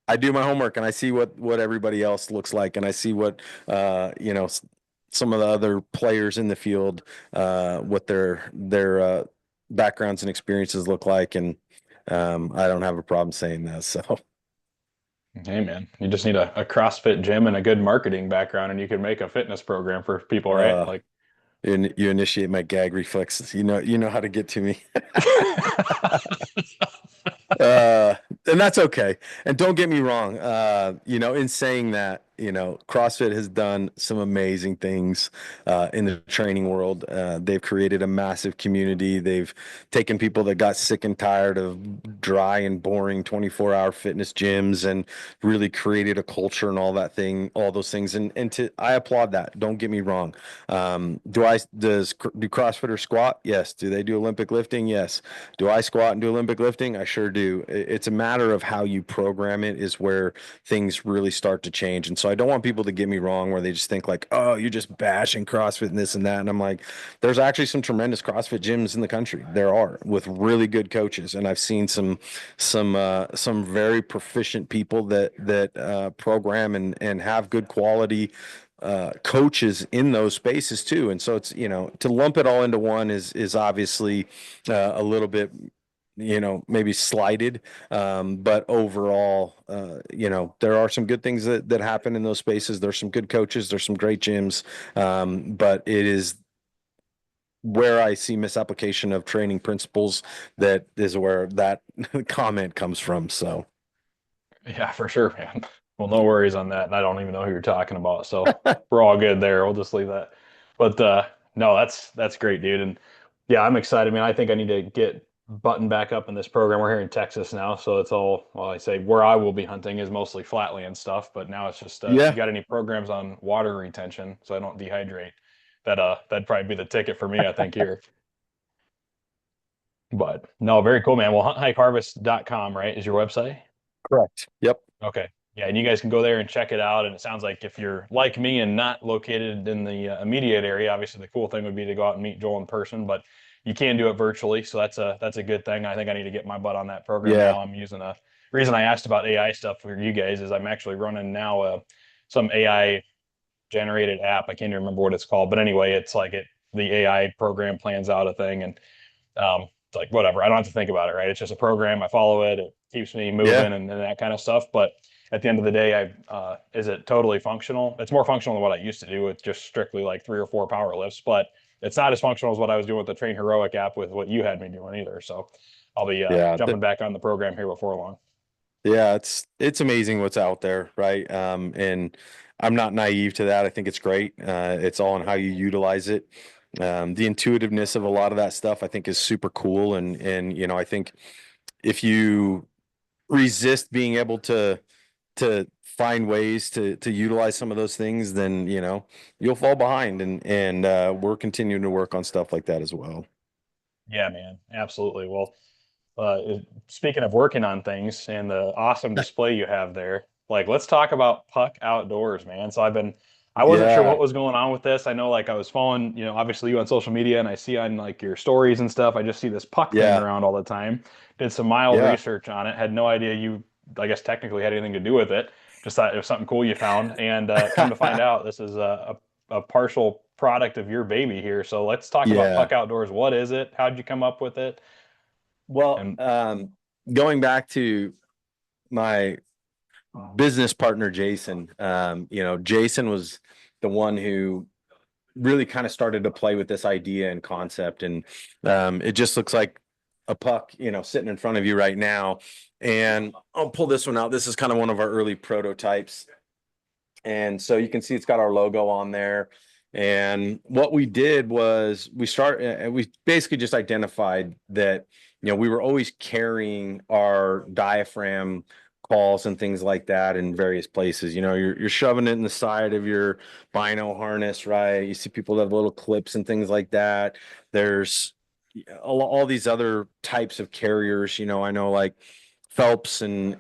I do my homework and I see what everybody else looks like, and I see what some of the other players in the field, what their backgrounds and experiences look like, and I don't have a problem saying that. So Hey, man, you just need a CrossFit gym and a good marketing background, and you can make a fitness program for people, right? uh, Like, you initiate my gag reflexes. You know how to get to me. uh, and that's okay. And don't get me wrong. In saying that, CrossFit has done some amazing things in the training world. They've created a massive community. They've taken people that got sick and tired of dry and boring 24-hour fitness gyms and really created a culture and all those things. And I applaud that. Don't get me wrong. Do CrossFitters squat? Yes. Do they do Olympic lifting? Yes. Do I squat and do Olympic lifting? I sure do. It's a matter of how you program it is where things really start to change. And so I don't want people to get me wrong where they just think like, oh, you're just bashing CrossFit and this and that. And I'm like, there's actually some tremendous CrossFit gyms in the country. There are with really good coaches. And I've seen some very proficient people that program and have good quality coaches in those spaces too. And so it's, to lump it all into one is obviously a little bit, maybe slighted. But overall, there are some good things that happen in those spaces. There's some good coaches, there's some great gyms. But it is where I see misapplication of training principles that is where that comment comes from. So Yeah, for sure, man. Well, no worries on that. And I don't even know who you're talking about. So we're all good there. We'll just leave that. But no, that's great, dude. And yeah, I'm excited, man. I think I need to get buttoned back up in this program. We're here in Texas now, so it's all, well, I say where I will be hunting is mostly flatland stuff, but now it's just if you yeah, got any programs on water retention so I don't dehydrate, that'd probably be the ticket for me, I think here. But no, very cool, man. Well, hunthikeharvest.com, right, is your website? correct. Yep. Okay. Yeah, and you guys can go there and check it out. And it sounds like if you're like me and not located in the immediate area, obviously the cool thing would be to go out and meet Joel in person, but you can do it virtually, so that's a good thing. I think I need to get my butt on that program Yeah. now. I'm using a reason I asked about AI stuff for you guys is I'm actually running now some AI generated app. I can't even remember what it's called, but anyway, it's like the AI program plans out a thing and it's like whatever. I don't have to think about it, right? It's just a program. I follow it. It keeps me Yeah. moving and that kind of stuff. But at the end of the day, is it totally functional? It's more functional than what I used to do with just strictly like 3 or 4 power lifts, but it's not as functional as what I was doing with the Train Heroic app with what you had me doing either. So I'll be Yeah. jumping back on the program here before long. Yeah, it's amazing what's out there, right? And I'm not naive to that. I think it's great. It's all on how you utilize it. The intuitiveness of a lot of that stuff, I think, is super cool. And I think if you resist being able to find ways to utilize some of those things, then you'll fall behind. And we're continuing to work on stuff like that as well. Yeah, man, absolutely. Well, speaking of working on things and the awesome display you have there, like let's talk about Puck Outdoors, man. I wasn't sure what Yeah, was going on with this. I know like I was following, obviously you on social media and I see on like your stories and stuff, I just see this Puck thing yeah, around all the time. Did some mild yeah, research on it, had no idea you, I guess technically had anything to do with it. Just thought it was something cool you found. And come to find out, this is a partial product of your baby here. So let's talk about yeah. Puck Outdoors. What is it? How'd you come up with it? Well, And going back to my business partner, Jason, Jason was the one who really kind of started to play with this idea and concept. And it just looks like a puck, sitting in front of you right now. And I'll pull this one out. This is kind of one of our early prototypes. And so you can see it's got our logo on there. And what we did was we basically just identified that, we were always carrying our diaphragm calls and things like that in various places. You're shoving it in the side of your bino harness, right? You see people that have little clips and things like that. There's all these other types of carriers, I know like Phelps and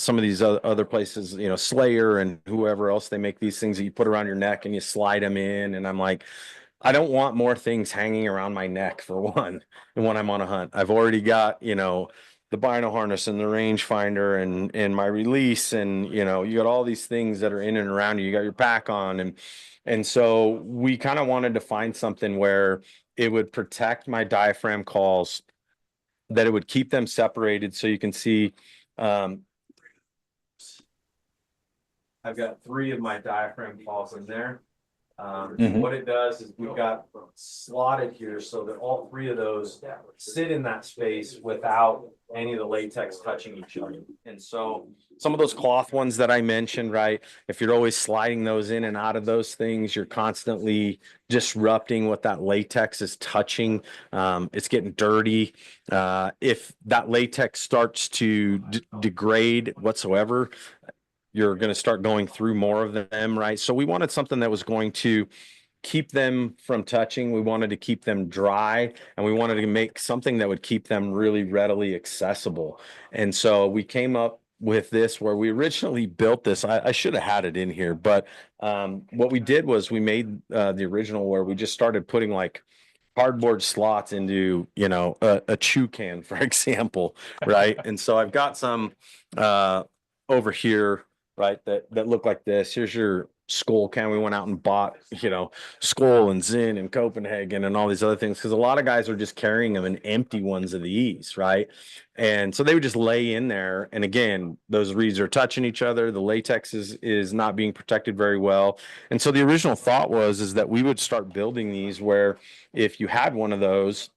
some of these other places, Slayer and whoever else, they make these things that you put around your neck and you slide them in. And I'm like, I don't want more things hanging around my neck for one. And when I'm on a hunt, I've already got, the bino harness and the rangefinder and my release. And, you got all these things that are in and around you. You got your pack on. And so we kind of wanted to find something where it would protect my diaphragm calls, that it would keep them separated. So you can see, um, I've got 3 of my diaphragm calls in there. What it does is we've got slotted here so that all three of those sit in that space without any of the latex touching each other. And so some of those cloth ones that I mentioned, right? If you're always sliding those in and out of those things, you're constantly disrupting what that latex is touching. It's getting dirty. If that latex starts to degrade whatsoever, you're going to start going through more of them, right? So we wanted something that was going to keep them from touching. We wanted to keep them dry, and we wanted to make something that would keep them really readily accessible. And so we came up with this where we originally built this. I should have had it in here, but what we did was we made the original where we just started putting like cardboard slots into, a chew can, for example, right? And so I've got some over here, right, that look like this. Here's your Skull can. We went out and bought, Skull and Zinn and Copenhagen and all these other things because a lot of guys are just carrying them in empty ones of these, right? And so they would just lay in there. And again, those reeds are touching each other. The latex is not being protected very well. And so the original thought is that we would start building these where if you had one of those,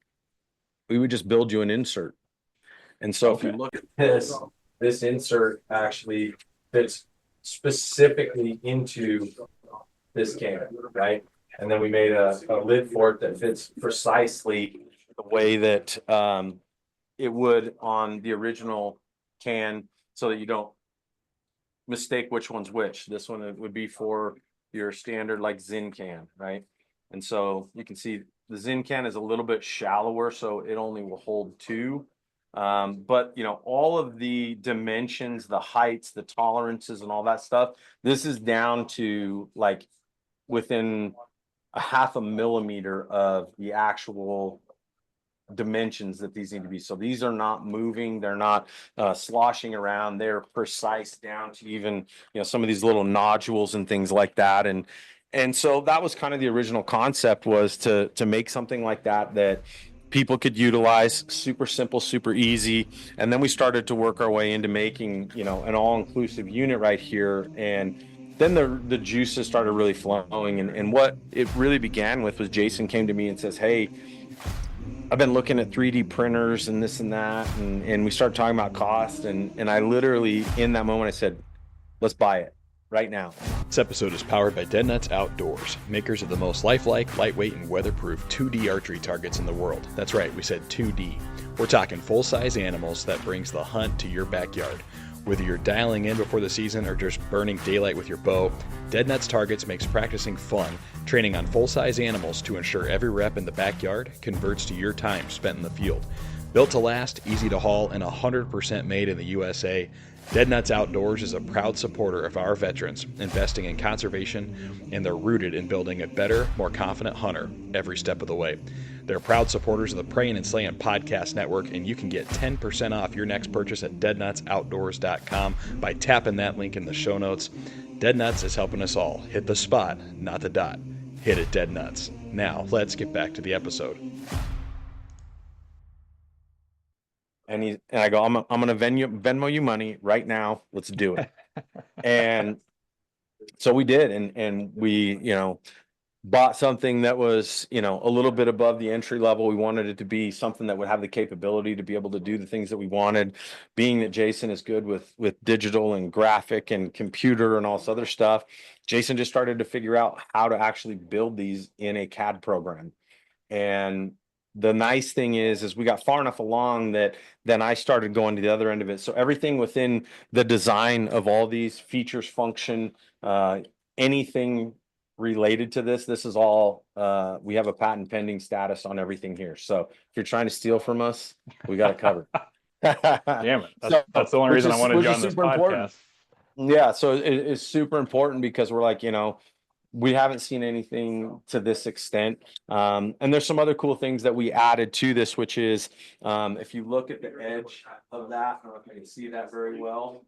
we would just build you an insert. And so if you look at this insert actually fits specifically into this can, right? And then we made a lid for it that fits precisely the way that it would on the original can, so that you don't mistake which one's which. This one would be for your standard like Zinn can, right? And so you can see the Zinn can is a little bit shallower, so it only will hold two. But all of the dimensions, the heights, the tolerances and all that stuff, this is down to like within a half a millimeter of the actual dimensions that these need to be. So these are not moving, they're not sloshing around, they're precise down to even, some of these little nodules and things like that. And so that was kind of the original concept, was to make something like that people could utilize, super simple, super easy. And then we started to work our way into making, an all-inclusive unit right here. And then the juices started really flowing. And what it really began with was Jason came to me and says, hey, I've been looking at 3D printers and this and that. And we started talking about cost. And I literally, in that moment, I said, let's buy it right now. This episode is powered by Dead Nuts Outdoors, makers of the most lifelike, lightweight, and weatherproof 2D archery targets in the world. That's right, we said 2D. We're talking full-size animals that brings the hunt to your backyard. Whether you're dialing in before the season or just burning daylight with your bow, Dead Nuts Targets makes practicing fun, training on full-size animals to ensure every rep in the backyard converts to your time spent in the field. Built to last, easy to haul, and 100% made in the USA, Dead Nuts Outdoors is a proud supporter of our veterans, investing in conservation, and they're rooted in building a better, more confident hunter every step of the way. They're proud supporters of the Prayin and Slayin podcast network, and you can get 10% off your next purchase at deadnutsoutdoors.com by tapping that link in the show notes. Dead Nuts is helping us all hit the spot, not the dot. Hit it, Dead Nuts. Now, let's get back to the episode. And I go, I'm going to Venmo you money right now. Let's do it. And so we did. And we, bought something that was, a little bit above the entry level. We wanted it to be something that would have the capability to be able to do the things that we wanted, being that Jason is good with digital and graphic and computer and all this other stuff. Jason just started to figure out how to actually build these in a CAD program. And the nice thing is we got far enough along that then I started going to the other end of it. So everything within the design of all these features, function, anything related to this is all, we have a patent pending status on everything here. So if you're trying to steal from us, we got it covered. Damn it. That's the only reason I wanted you on this podcast. Important. Yeah. So it's super important because we're like, we haven't seen anything to this extent. And there's some other cool things that we added to this, which is, if you look at the edge of that, I don't know if you can see that very well.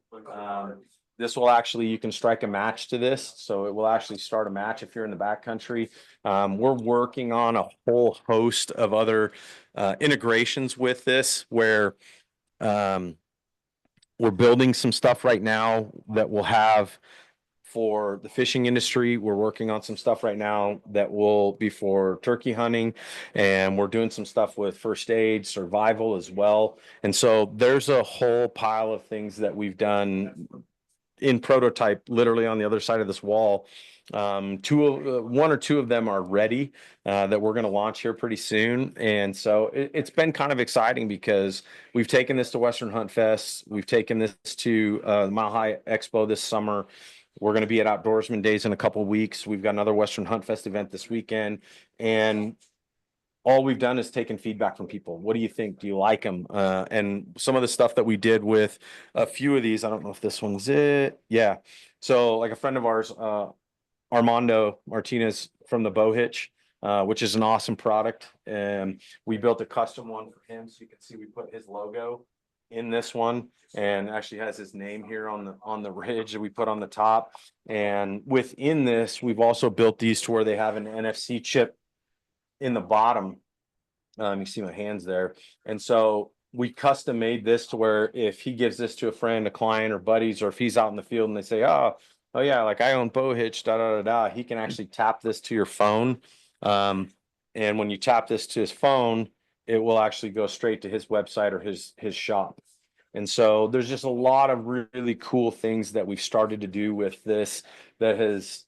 This will actually, you can strike a match to this. So it will actually start a match if you're in the backcountry. We're working on a whole host of other integrations with this where we're building some stuff right now that will have for the fishing industry. We're working on some stuff right now that will be for turkey hunting, and we're doing some stuff with first aid, survival as well. And so there's a whole pile of things that we've done in prototype, literally on the other side of this wall. One or two of them are ready that we're going to launch here pretty soon. And so it's been kind of exciting because we've taken this to Western Hunt Fest. We've taken this to Mile High Expo this summer. We're going to be at Outdoorsman Days in a couple of weeks. We've got another Western Hunt Fest event this weekend. And all we've done is taken feedback from people. What do you think? Do you like them? And some of the stuff that we did with a few of these, I don't know if this one's it. Yeah. So like a friend of ours, Armando Martinez from the Bow Hitch, which is an awesome product. And we built a custom one for him. So you can see we put his logo in this one, and actually has his name here on the ridge that we put on the top. And within this, we've also built these to where they have an NFC chip in the bottom. You see my hands there. And so we custom made this to where if he gives this to a friend, a client, or buddies, or if he's out in the field and they say, oh yeah, like I own Bow Hitch, da da da da, he can actually tap this to your phone. And when you tap this to his phone, it will actually go straight to his website or his shop. And so there's just a lot of really cool things that we've started to do with this that has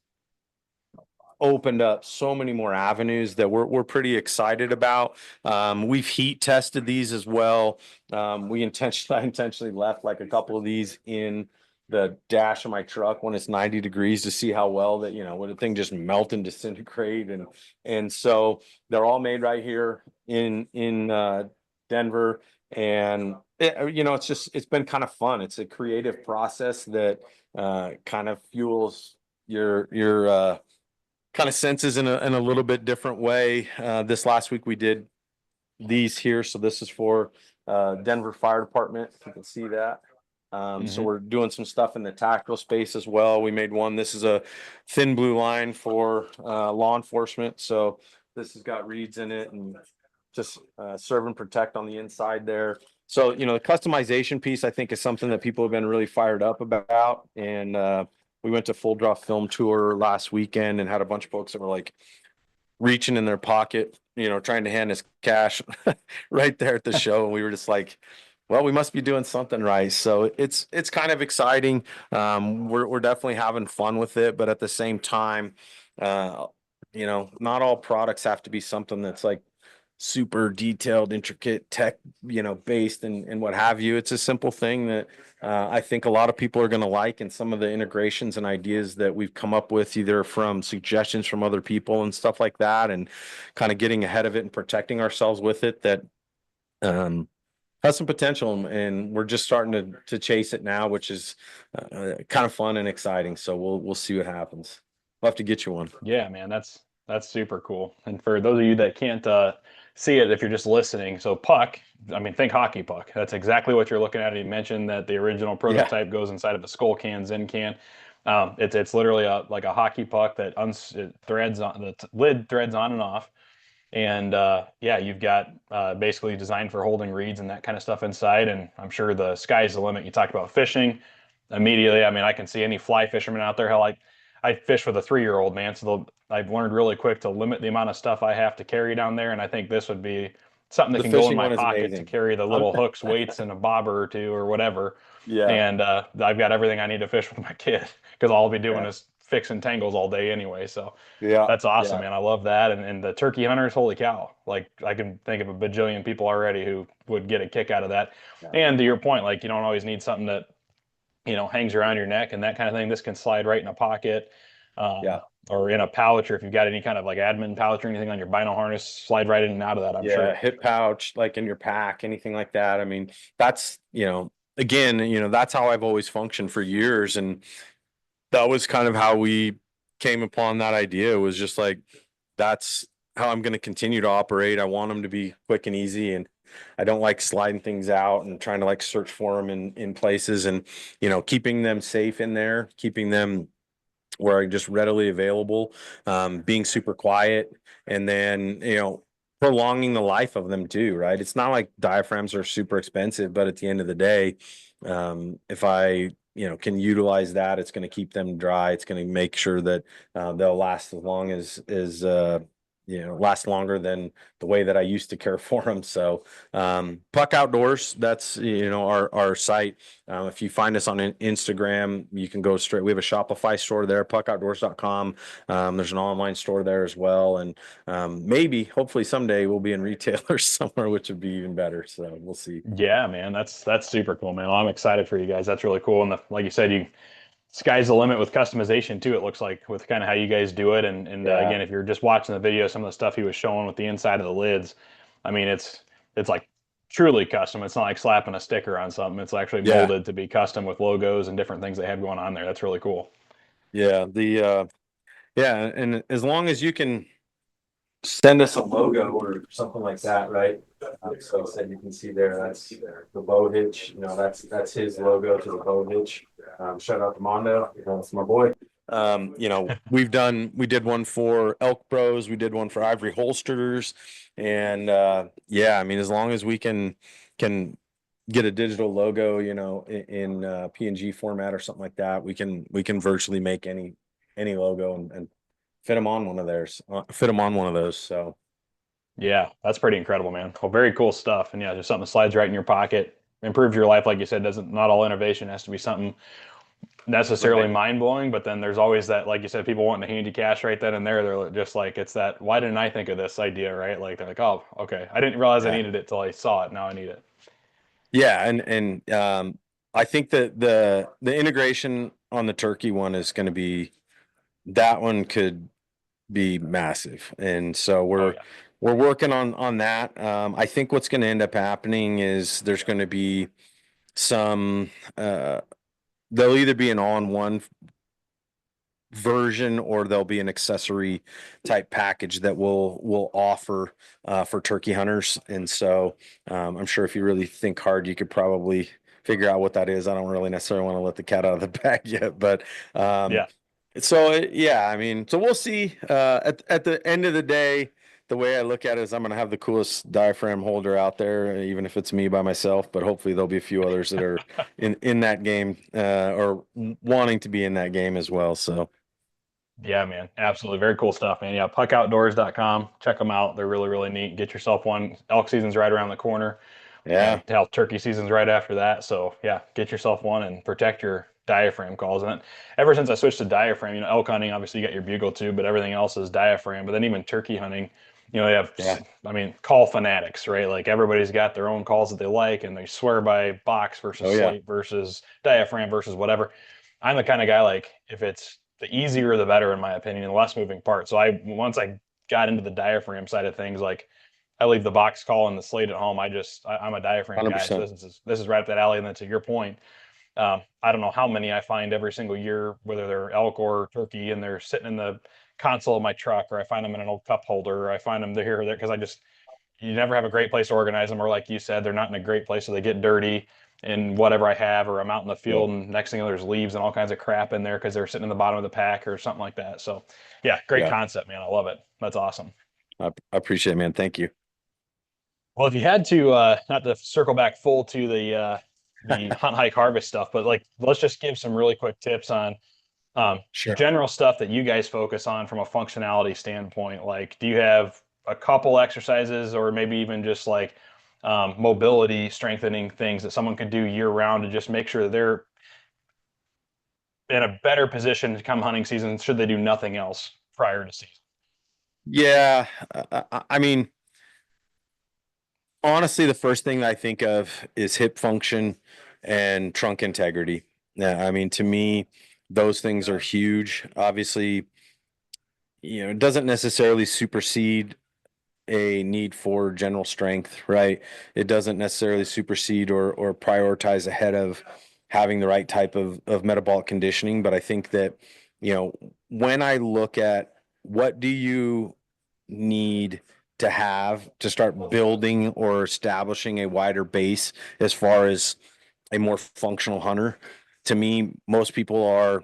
opened up so many more avenues that we're pretty excited about. We've heat tested these as well. I intentionally left like a couple of these in the dash of my truck when it's 90 degrees to see how well that, would the thing just melt and disintegrate. And so they're all made right here in Denver. And it's been kind of fun. It's a creative process that kind of fuels your kind of senses in a little bit different way. This last week we did these here. So this is for Denver Fire Department. If you can see that. So we're doing some stuff in the tactical space as well. We made one. This is a thin blue line for law enforcement. So this has got reeds in it and just serve and protect on the inside there. So, the customization piece, I think, is something that people have been really fired up about. And we went to Full Draw Film Tour last weekend and had a bunch of folks that were like reaching in their pocket, trying to hand us cash right there at the show. And we were just like, well, we must be doing something right. So it's kind of exciting. We're definitely having fun with it, but at the same time, not all products have to be something that's like super detailed, intricate tech, based and what have you. It's a simple thing that I think a lot of people are going to like, and some of the integrations and ideas that we've come up with, either from suggestions from other people and stuff like that, and kind of getting ahead of it and protecting ourselves with it, that has some potential, and we're just starting to chase it now, which is kind of fun and exciting. So we'll see what happens. We'll have to get you one. Yeah, man, that's super cool. And for those of you that can't see it, if you're just listening, so puck, I mean, think hockey puck. That's exactly what you're looking at. You mentioned that the original prototype goes inside of a Skull can, Zen can. It's literally like a hockey puck that it threads on, the lid threads on and off. And yeah, you've got basically designed for holding reeds and that kind of stuff inside. And I'm sure the sky's the limit. You talk about fishing immediately. I mean, I can see any fly fisherman out there. Hell, I fish with a 3-year-old, man. So I've learned really quick to limit the amount of stuff I have to carry down there. And I think this would be something that The can go in fishing my one is pocket to amazing. carry the little hooks, weights, and a bobber or two or whatever. Yeah, And I've got everything I need to fish with my kid because all I'll be doing yeah, is fixing tangles all day anyway. So yeah, that's awesome, yeah, man. I love that. And the turkey hunters, holy cow. Like I can think of a bajillion people already who would get a kick out of that. yeah, And to your point, like you don't always need something that, hangs around your neck and that kind of thing. This can slide right in a pocket. yeah. Or in a pouch, or if you've got any kind of like admin pouch or anything on your bino harness, slide right in and out of that, I'm Yeah, sure. hip pouch, like in your pack, anything like that. I mean, that's, again, that's how I've always functioned for years. And that was kind of how we came upon that idea, was just like, that's how I'm going to continue to operate. I want them to be quick and easy. And I don't like sliding things out and trying to like search for them in places, and, keeping them safe in there, keeping them where are just readily available, being super quiet, and then, prolonging the life of them too, right? It's not like diaphragms are super expensive, but at the end of the day, if I can utilize that. It's going to keep them dry. It's going to make sure that they'll last as long last longer than the way that I used to care for them. So Puck Outdoors, that's our site. If you find us on Instagram, you can go straight. We have a Shopify store there, puckoutdoors.com. There's an online store there as well, and maybe hopefully someday we'll be in retailers somewhere, which would be even better. So we'll see. Yeah, man, that's super cool, man. Well, I'm excited for you guys. That's really cool. And like you said, sky's the limit with customization too. It looks like with kind of how you guys do it. And Yeah. again, if you're just watching the video, some of the stuff he was showing with the inside of the lids, I mean, it's like truly custom. It's not like slapping a sticker on something. It's actually Yeah. molded to be custom with logos and different things they have going on there. That's really cool. Yeah. Yeah, and as long as you can send us a logo or something like that, right? So I said you can see there, that's the bow hitch. That's his logo to the bow hitch. Shout out to Mondo, that's my boy. We did one for Elk Bros, we did one for Ivory Holsters, and yeah, I mean, as long as we can get a digital logo, in PNG format or something like that, we can virtually make any logo and fit them on one of those. So Yeah, that's pretty incredible, man. Well, very cool stuff. And yeah, just something that slides right in your pocket, improves your life. Like you said, doesn't not all innovation has to be something necessarily right. mind blowing, but then there's always that, like you said, people wanting to hand you cash right then and there. They're just like, it's that, why didn't I think of this idea, right? Like they're like, oh, okay, I didn't realize I Yeah. needed it till I saw it. Now I need it. Yeah, and I think that the integration on the turkey one is going to be that one could be massive, and so Oh we're yeah, we're working on that. I think what's going to end up happening is there's going to be some there'll either be an all-in-one version or there'll be an accessory type package that we'll offer for turkey hunters. And so I'm sure if you really think hard, you could probably figure out what that is. I don't really necessarily want to let the cat out of the bag yet, but yeah, yeah, I mean, so we'll see. At the end of the day, the way I look at it is I'm going to have the coolest diaphragm holder out there, even if it's me by myself. But hopefully there'll be a few others that are in that game or wanting to be in that game as well. So. yeah, man, absolutely, very cool stuff, man. Yeah, puckoutdoors.com. Check them out. They're really, really neat. Get yourself one. Elk season's right around the corner. And Yeah. hell, turkey season's right after that. So yeah, get yourself one and protect your diaphragm calls. And then, ever since I switched to diaphragm, elk hunting, obviously you got your bugle too, but everything else is diaphragm. But then even turkey hunting, they have, Yeah. I mean, call fanatics, right? Like everybody's got their own calls that they like, and they swear by box versus Oh yeah. slate versus diaphragm versus whatever. I'm the kind of guy like if it's the easier the better in my opinion, and less moving parts. So once I got into the diaphragm side of things, like I leave the box call and the slate at home. I'm a diaphragm guy, so 100%. this is right up that alley. And then to your point, I don't know how many I find every single year, whether they're elk or turkey, and they're sitting in the console of my truck, or I find them in an old cup holder, or I find them here or there because you never have a great place to organize them, or like you said, they're not in a great place, so they get dirty in whatever I have, or I'm out in the Yeah. field and next thing you know, there's leaves and all kinds of crap in there because they're sitting in the bottom of the pack or something like that. So yeah, great Yeah. concept, man. I love it. That's awesome. I appreciate it, man. Thank you. Well, if you had to, not to circle back full to the hunt, hike, harvest stuff, but like let's just give some really quick tips on Sure. general stuff that you guys focus on from a functionality standpoint. Like, do you have a couple exercises, or maybe even just like mobility strengthening things that someone could do year round to just make sure they're in a better position to come hunting season? Should they do nothing else prior to season? Yeah. I mean, honestly, the first thing that I think of is hip function and trunk integrity. Yeah, I mean, to me, those things are huge. Obviously, it doesn't necessarily supersede a need for general strength, right? It doesn't necessarily supersede or prioritize ahead of having the right type of metabolic conditioning. But I think that, when I look at what do you need to have to start building or establishing a wider base as far as a more functional hunter, to me, most people are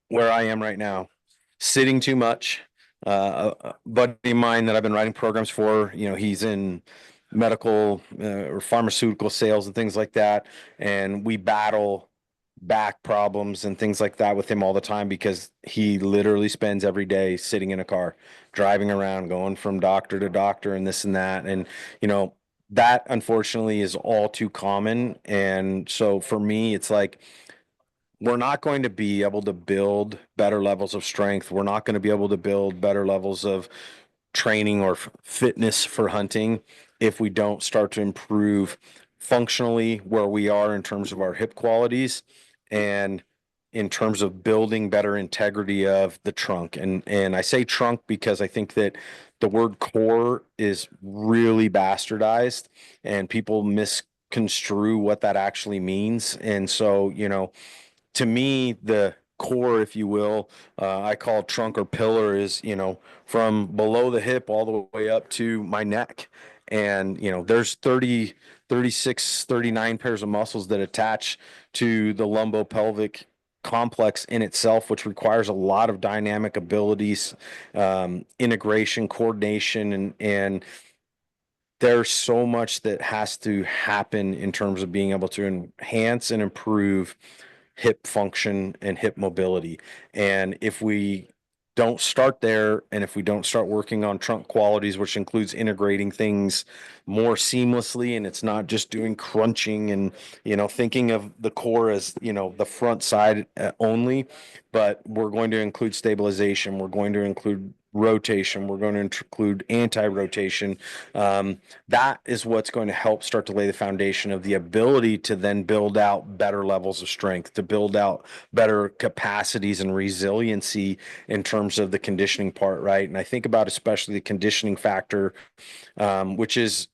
where I am right now, sitting too much. A buddy of mine that I've been writing programs for, he's in medical or pharmaceutical sales and things like that, and we battle back problems and things like that with him all the time because he literally spends every day sitting in a car, driving around, going from doctor to doctor and this and that. And, you know, that unfortunately is all too common. And so for me, it's like, we're not going to be able to build better levels of strength. We're not going to be able to build better levels of training or fitness for hunting if we don't start to improve functionally where we are in terms of our hip qualities and in terms of building better integrity of the trunk. And I say trunk because I think that the word core is really bastardized and people misconstrue what that actually means. And so, you know, to me, the core, if you will, I call trunk or pillar is, you know, from below the hip all the way up to my neck. And, you know, there's 30, 36, 39 pairs of muscles that attach to the lumbopelvic complex in itself, which requires a lot of dynamic abilities, integration, coordination, and there's so much that has to happen in terms of being able to enhance and improve hip function and hip mobility. And if we don't start there, and if we don't start working on trunk qualities, which includes integrating things more seamlessly, and it's not just doing crunching and, you know, thinking of the core as, you know, the front side only, but we're going to include stabilization, we're going to include rotation, we're going to include anti-rotation. That is what's going to help start to lay the foundation of the ability to then build out better levels of strength, to build out better capacities and resiliency in terms of the conditioning part, right? And I think about especially the conditioning factor, which is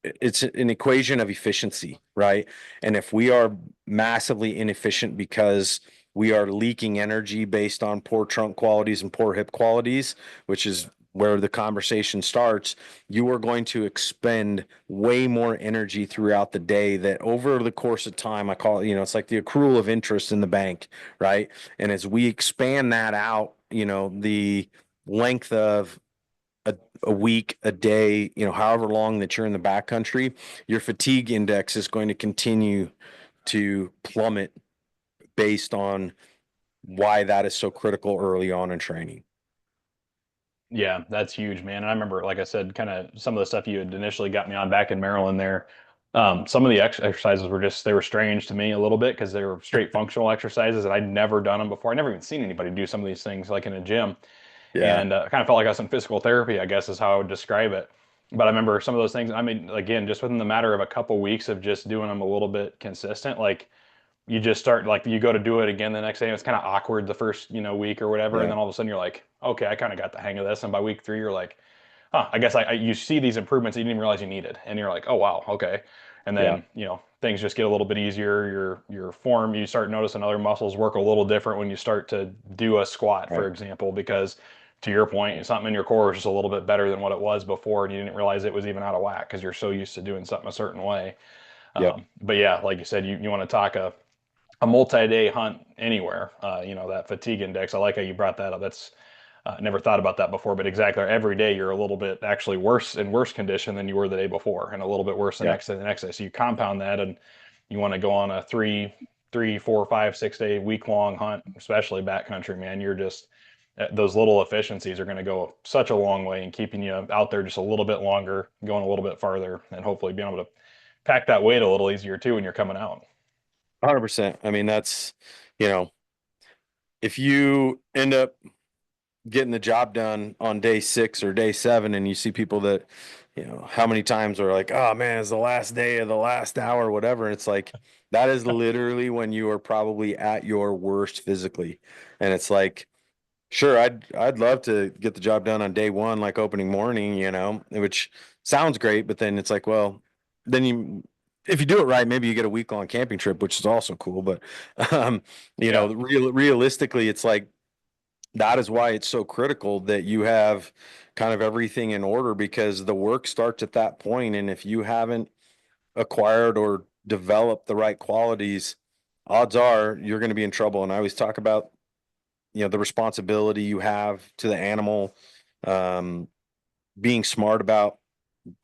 it's an equation of efficiency, right? And if we are massively inefficient because we are leaking energy based on poor trunk qualities and poor hip qualities, which is where the conversation starts, you are going to expend way more energy throughout the day that over the course of time, I call it, you know, it's like the accrual of interest in the bank, right? And as we expand that out, you know, the length of a week, a day, you know, however long that you're in the backcountry, your fatigue index is going to continue to plummet based on why that is so critical early on in training. Yeah, that's huge, man. And I remember, like I said, kind of some of the stuff you had initially got me on back in Maryland there. Some of the exercises were just, they were strange to me a little bit because they were straight functional exercises and I'd never done them before. I never even seen anybody do some of these things like in a gym. Yeah. And I kind of felt like I was in physical therapy, I guess is how I would describe it. But I remember some of those things. I mean, again, just within the matter of a couple weeks of just doing them a little bit consistent, like you just start like you go to do it again the next day and it's kind of awkward the first week or whatever, and Yeah. then all of a sudden you're like, okay, I kind of got the hang of this, and by week three you're like, huh, I guess I you see these improvements that you didn't even realize you needed, and you're like, oh wow, okay. And Yeah. then things just get a little bit easier. Your form, you start noticing other muscles work a little different when you start to do a squat, for Right. example, because to your point, something in your core is just a little bit better than what it was before, and you didn't realize it was even out of whack because you're so used to doing something a certain way. Yep. But yeah, like you said, you want to talk a multi-day hunt anywhere. That fatigue index. I like how you brought that up. That's never thought about that before, but exactly. Every day you're a little bit actually worse in worse condition than you were the day before, and a little bit worse the Yeah. next day, the next day. So you compound that, and you want to go on a 3, 4, 5, 6 day, week-long hunt, especially backcountry, man. You're just those little efficiencies are going to go such a long way in keeping you out there just a little bit longer, going a little bit farther, and hopefully being able to pack that weight a little easier too when you're coming out. 100%. I mean, that's, you know, if you end up getting the job done on day 6 or day 7 and you see people that, you know, how many times are like, oh man, it's the last day of the last hour, whatever. And it's like, that is literally when you are probably at your worst physically. And it's like, sure, I'd love to get the job done on day 1, like opening morning, you know, which sounds great, but then it's like, well, then you if you do it right, maybe you get a week-long camping trip, which is also cool. But um, you know, Yeah. realistically, it's like that is why it's so critical that you have kind of everything in order because the work starts at that point. And if you haven't acquired or developed the right qualities, odds are you're going to be in trouble. And I always talk about, you know, the responsibility you have to the animal, um, being smart about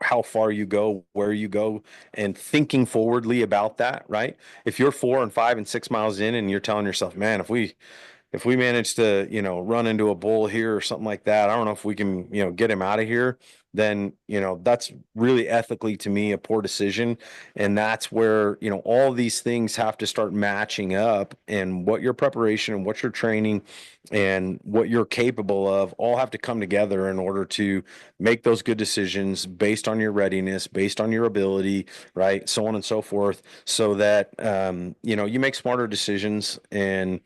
how far you go, where you go, and thinking forwardly about that, right? If you're 4 and 5 and 6 miles in and you're telling yourself, man, if we manage to, run into a bull here or something like that, I don't know if we can, get him out of here, then, that's really ethically to me a poor decision. And that's where, all these things have to start matching up, and what your preparation and what your training and what you're capable of all have to come together in order to make those good decisions based on your readiness, based on your ability, right? So on and so forth, so that, you make smarter decisions, and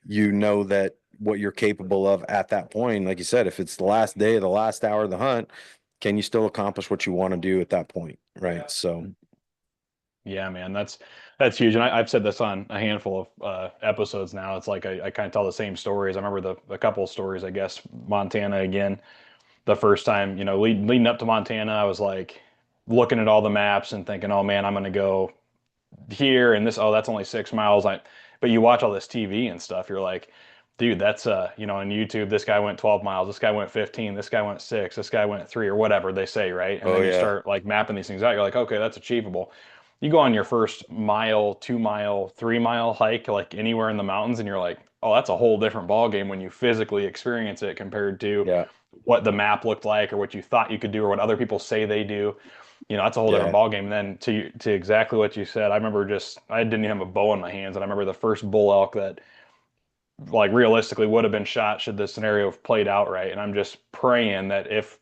you know that what you're capable of at that point. Like you said, if it's the last day of the last hour of the hunt, can you still accomplish what you want to do at that point? Right. So, Yeah, man, that's huge. And I've said this on a handful of episodes now. It's like I kind of tell the same stories. I remember the couple of stories, I guess, Montana again. The first time, leading up to Montana, I was like looking at all the maps and thinking, oh man, I'm going to go here and this, oh, that's only 6 miles. But you watch all this TV and stuff, you're like, dude, that's on YouTube, this guy went 12 miles, this guy went 15, this guy went 6, this guy went 3, or whatever they say, right? And oh then you yeah, start like mapping these things out. You're like, okay, that's achievable. You go on your first mile, 2 mile, 3 mile hike, like anywhere in the mountains, and you're like, oh, that's a whole different ball game when you physically experience it compared to yeah, what the map looked like or what you thought you could do or what other people say they do. That's a whole different yeah. ball game. And then to exactly what you said, I remember I didn't even have a bow in my hands, and I remember the first bull elk that like realistically would have been shot should this scenario have played out right. And I'm just praying that if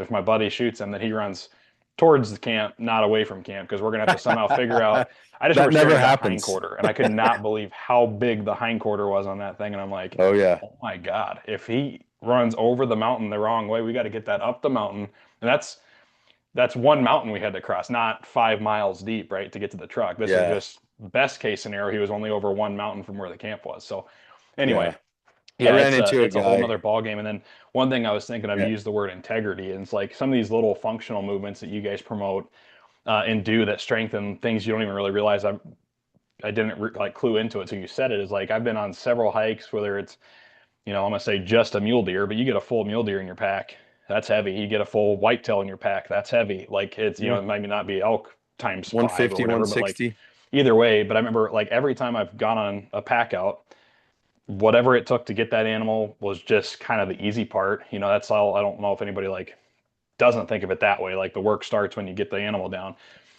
my buddy shoots him, that he runs towards the camp, not away from camp, because we're gonna have to somehow figure out. I just That remember staring never at that happens. hindquarter, and I could not believe how big the hindquarter was on that thing. And I'm like, Oh yeah, oh my God, if he runs over the mountain the wrong way, we got to get that up the mountain. And that's one mountain we had to cross, not 5 miles deep, right, to get to the truck. This is yeah, just best case scenario. He was only over one mountain from where the camp was. So anyway, yeah. I yeah, ran it's a into a it's a whole nother guy. ball game. And then one thing I was thinking of, you Yeah, used the word integrity, and it's like some of these little functional movements that you guys promote and do that strengthen things you don't even really realize. I didn't like clue into it, so you said it is like I've been on several hikes, whether it's I'm gonna say just a mule deer, but you get a full mule deer in your pack, that's heavy. You get a full whitetail in your pack, that's heavy. Like it's yeah. it might not be elk times five or 150, whatever, but like 160. either way. But I remember like every time I've gone on a pack out, whatever it took to get that animal was just kind of the easy part. That's all. I don't know if anybody like doesn't think of it that way. Like the work starts when you get the animal down.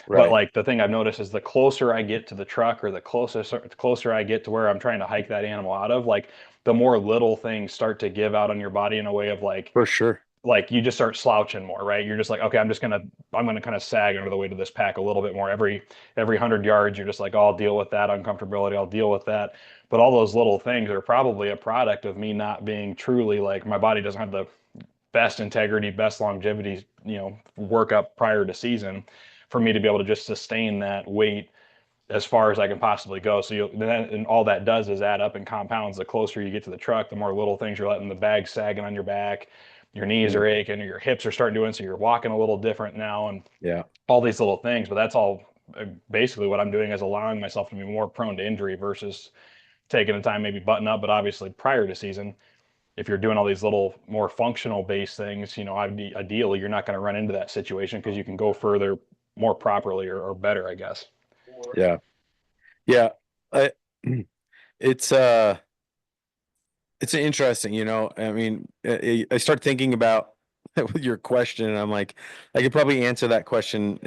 But Right. like the thing I've noticed is the closer I get to the truck or the closer I get to where I'm trying to hike that animal out of, like the more little things start to give out on your body in a way of For sure. like you just start slouching more, right? You're just like, okay, I'm gonna kind of sag under the weight of this pack a little bit more. Every 100 yards, you're just like, oh, I'll deal with that uncomfortability. I'll deal with that. But all those little things are probably a product of me not being truly like my body doesn't have the best integrity, best longevity, workup prior to season for me to be able to just sustain that weight as far as I can possibly go. So and all that does is add up and compounds. The closer you get to the truck, the more little things you're letting, the bag sagging on your back, your knees Mm, are aching, or your hips are starting doing, so you're walking a little different now, and yeah. all these little things. But that's all basically what I'm doing is allowing myself to be more prone to injury versus taking the time maybe button up. But obviously prior to season, if you're doing all these little more functional based things, ideally you're not going to run into that situation because you can go further more properly or better, I guess. Yeah. Yeah. I, it's it's interesting, I mean, I start thinking about your question, and I'm like, I could probably answer that question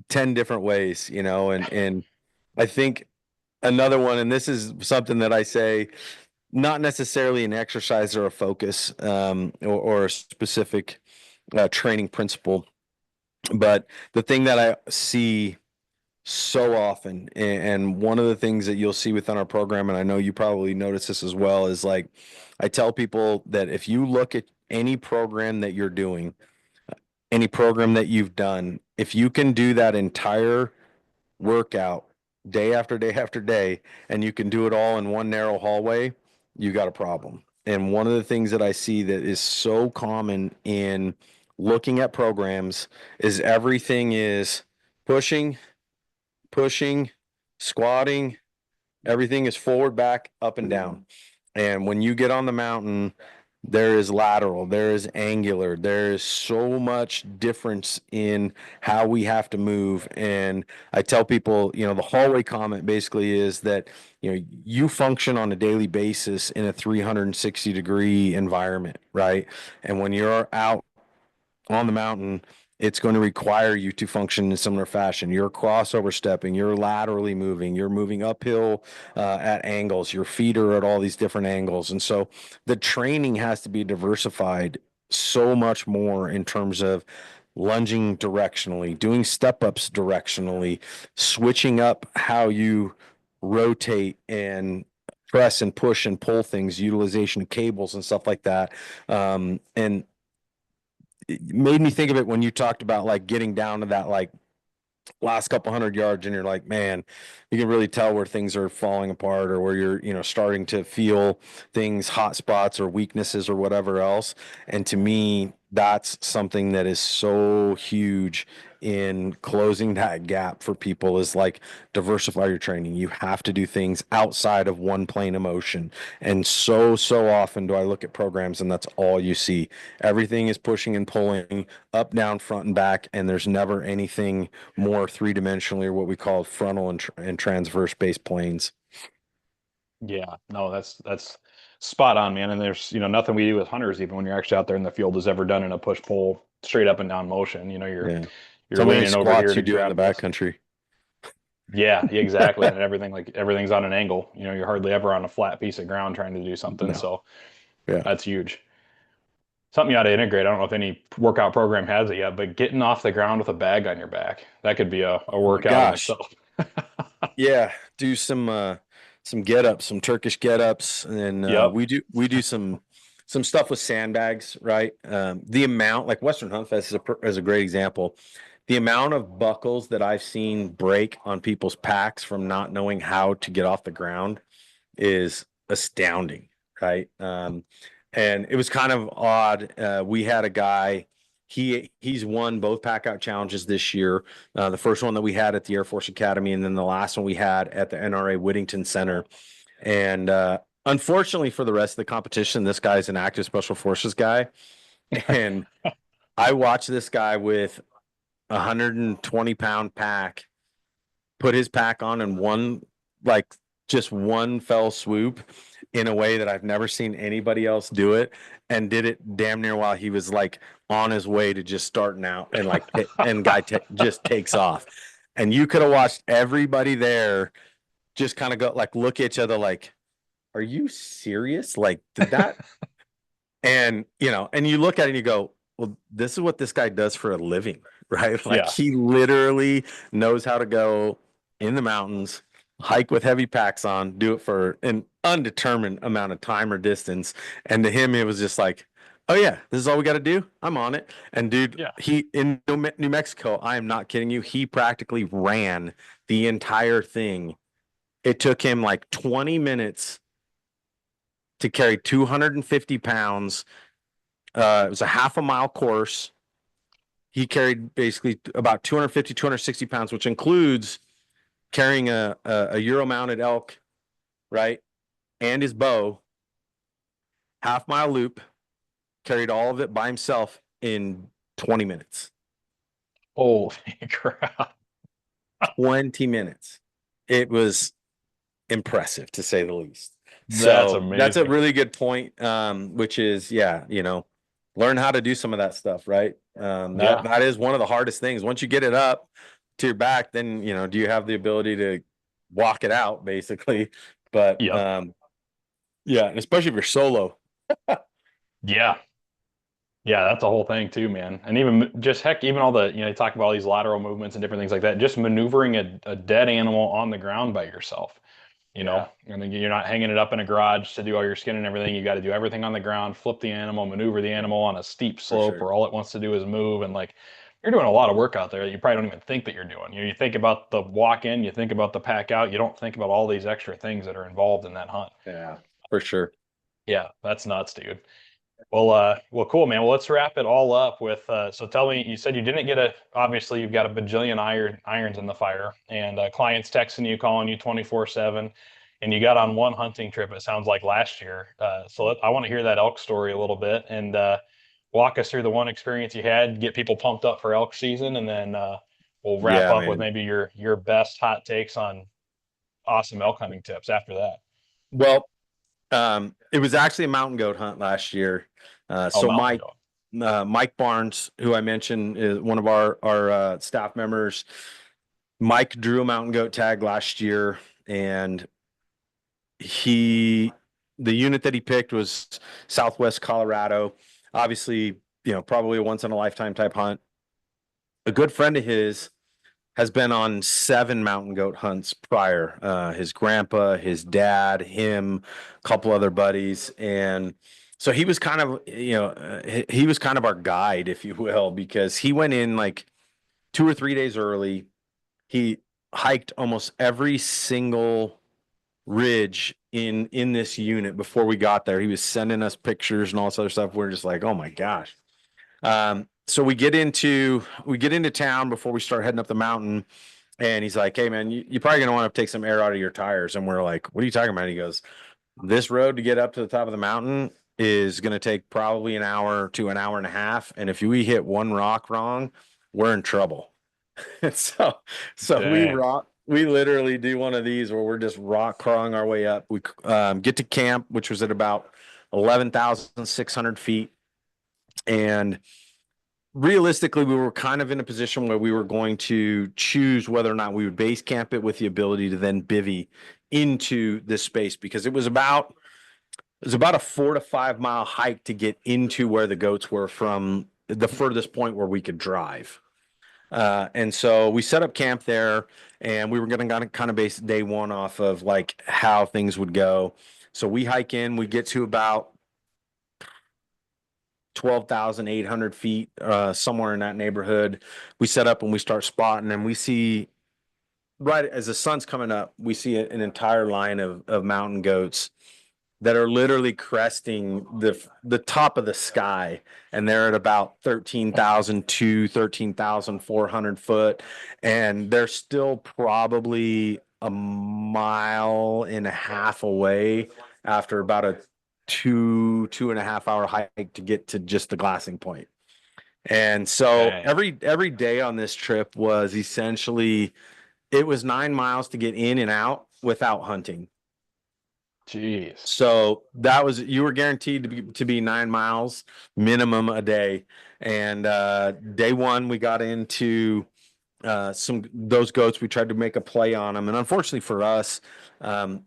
10 different ways, and I think another one, and this is something that I say, not necessarily an exercise or a focus, or a specific training principle, but the thing that I see so often, and one of the things that you'll see within our program, and I know you probably notice this as well, is like I tell people that if you look at any program that you're doing, any program that you've done, if you can do that entire workout day after day after day, and you can do it all in one narrow hallway, you got a problem. And one of the things that I see that is so common in looking at programs is everything is pushing, pushing, squatting, everything is forward, back, up, and down. And when you get on the mountain, there is lateral, there is angular, there is so much difference in how we have to move. And I tell people, the hallway comment basically is that, you function on a daily basis in a 360-degree environment, right? And when you're out on the mountain, it's going to require you to function in similar fashion. You're crossover stepping, you're laterally moving, you're moving uphill at angles, your feet are at all these different angles. And so the training has to be diversified so much more in terms of lunging directionally, doing step ups directionally, switching up how you rotate and press and push and pull things, utilization of cables and stuff like that. And it made me think of it when you talked about like getting down to that like last couple hundred yards and you're like, man, you can really tell where things are falling apart or where you're, starting to feel things, hot spots or weaknesses or whatever else. And to me, that's something that is so huge in closing that gap for people is like diversify your training. You have to do things outside of one plane of motion. And so often do I look at programs and that's all you see. Everything is pushing and pulling up, down, front, and back, and there's never anything more three-dimensionally or what we call frontal and transverse base planes. Yeah, no, that's spot on, man. And there's, nothing we do with hunters, even when you're actually out there in the field, is ever done in a push-pull straight up and down motion. You're Yeah. you're Tell me how many leaning over here squats to you do in grab the this. backcountry. Yeah, exactly. And everything's on an angle. You're hardly ever on a flat piece of ground trying to do something. No. So Yeah. that's huge. Something you ought to integrate. I don't know if any workout program has it yet, but getting off the ground with a bag on your back, that could be a Oh my workout in gosh. itself. Yeah. Do some get ups, some Turkish get ups, and Yep. we do some stuff with sandbags, right? The amount like Western Hunt Fest is a great example. The amount of buckles that I've seen break on people's packs from not knowing how to get off the ground is astounding, right? And it was kind of odd. We had a guy. He's won both pack out challenges this year. The first one that we had at the Air Force Academy, and then the last one we had at the NRA Whittington Center. And unfortunately for the rest of the competition, this guy's an active special forces guy, and I watched this guy with 120-pound pack put his pack on in like just one fell swoop in a way that I've never seen anybody else do it, and did it damn near while he was like on his way to just starting out, and like and just takes off. And you could have watched everybody there just kind of go like look at each other like, are you serious? Like, did that? And and you look at it and you go, well, this is what this guy does for a living, right? Like Yeah. he literally knows how to go in the mountains, hike with heavy packs on, do it for an undetermined amount of time or distance. And to him, it was just like, oh yeah, this is all we got to do. I'm on it. And dude, Yeah. he in New Mexico, I am not kidding you. He practically ran the entire thing. It took him like 20 minutes to carry 250 pounds. It was a half a mile course. He carried basically about 250, 260 pounds, which includes carrying a Euro mounted elk, right? And his bow, half mile loop, carried all of it by himself in 20 minutes. Holy crap. 20 minutes. It was impressive to say the least. That's So that's a amazing. really good point. Which is, yeah, learn how to do some of that stuff, right? That Yeah. that is one of the hardest things. Once you get it up to your back, then do you have the ability to walk it out, basically? But Yep. yeah, and especially if you're solo. Yeah. Yeah, that's a whole thing too, man. And even just heck, even all the, you talk about all these lateral movements and different things like that, just maneuvering a dead animal on the ground by yourself, Yeah, and then you're not hanging it up in a garage to do all your skin and everything. You got to do everything on the ground, flip the animal, maneuver the animal on a steep for slope sure. where all it wants to do is move. And like, you're doing a lot of work out there that you probably don't even think that you're doing. You think about the walk in, you think about the pack out, you don't think about all these extra things that are involved in that hunt. Yeah, for sure. Yeah, that's nuts, dude. Well, cool, man. Well, let's wrap it all up with. So, tell me, you said you didn't get a. Obviously, you've got a bajillion irons in the fire, and clients texting you, calling you 24/7. and you got on one hunting trip, it sounds like last year. I want to hear that elk story a little bit, and walk us through the one experience you had, get people pumped up for elk season, and then we'll wrap Yeah, up with man. maybe your best hot takes on awesome elk hunting tips after that. Well, it was actually a mountain goat hunt last year. Oh, So mountain Mike, goat. Mike Barnes, who I mentioned is one of our staff members. Mike drew a mountain goat tag last year, and he the unit that he picked was Southwest Colorado. Obviously, probably a once in a lifetime type hunt. A good friend of his has been on 7 mountain goat hunts prior. His grandpa, his dad, him, a couple other buddies, and so he was kind of, he was kind of our guide, if you will, because he went in like 2 or 3 days early. He hiked almost every single ridge in this unit before we got there. He was sending us pictures and all this other stuff. We're just like, oh my gosh. So we get into town before we start heading up the mountain, and he's like, "Hey man, you're probably gonna want to take some air out of your tires." And we're like, "What are you talking about?" And he goes, "This road to get up to the top of the mountain is gonna take probably an hour to an hour and a half, and if we hit one rock wrong, we're in trouble." And so Dang. we literally do one of these where we're just rock crawling our way up. We get to camp, which was at about 11,600 feet, and realistically, we were kind of in a position where we were going to choose whether or not we would base camp it with the ability to then bivvy into this space, because it was about a 4 to 5 mile hike to get into where the goats were from the furthest point where we could drive. And so we set up camp there, and we were going to kind of base day one off of like how things would go. So we hike in, we get to about 12,800 feet, somewhere in that neighborhood. We set up and we start spotting, and we see right as the sun's coming up, we see an entire line of mountain goats that are literally cresting the top of the sky, and they're at about 13,400 foot, and they're still probably a mile and a half away after about a 2.5 hour hike to get to just the glassing point. And so Dang. every day on this trip was essentially, it was 9 miles to get in and out without hunting. Jeez. So that was, you were guaranteed to be 9 miles minimum a day. And day one, we got into some those goats. We tried to make a play on them, and unfortunately for us,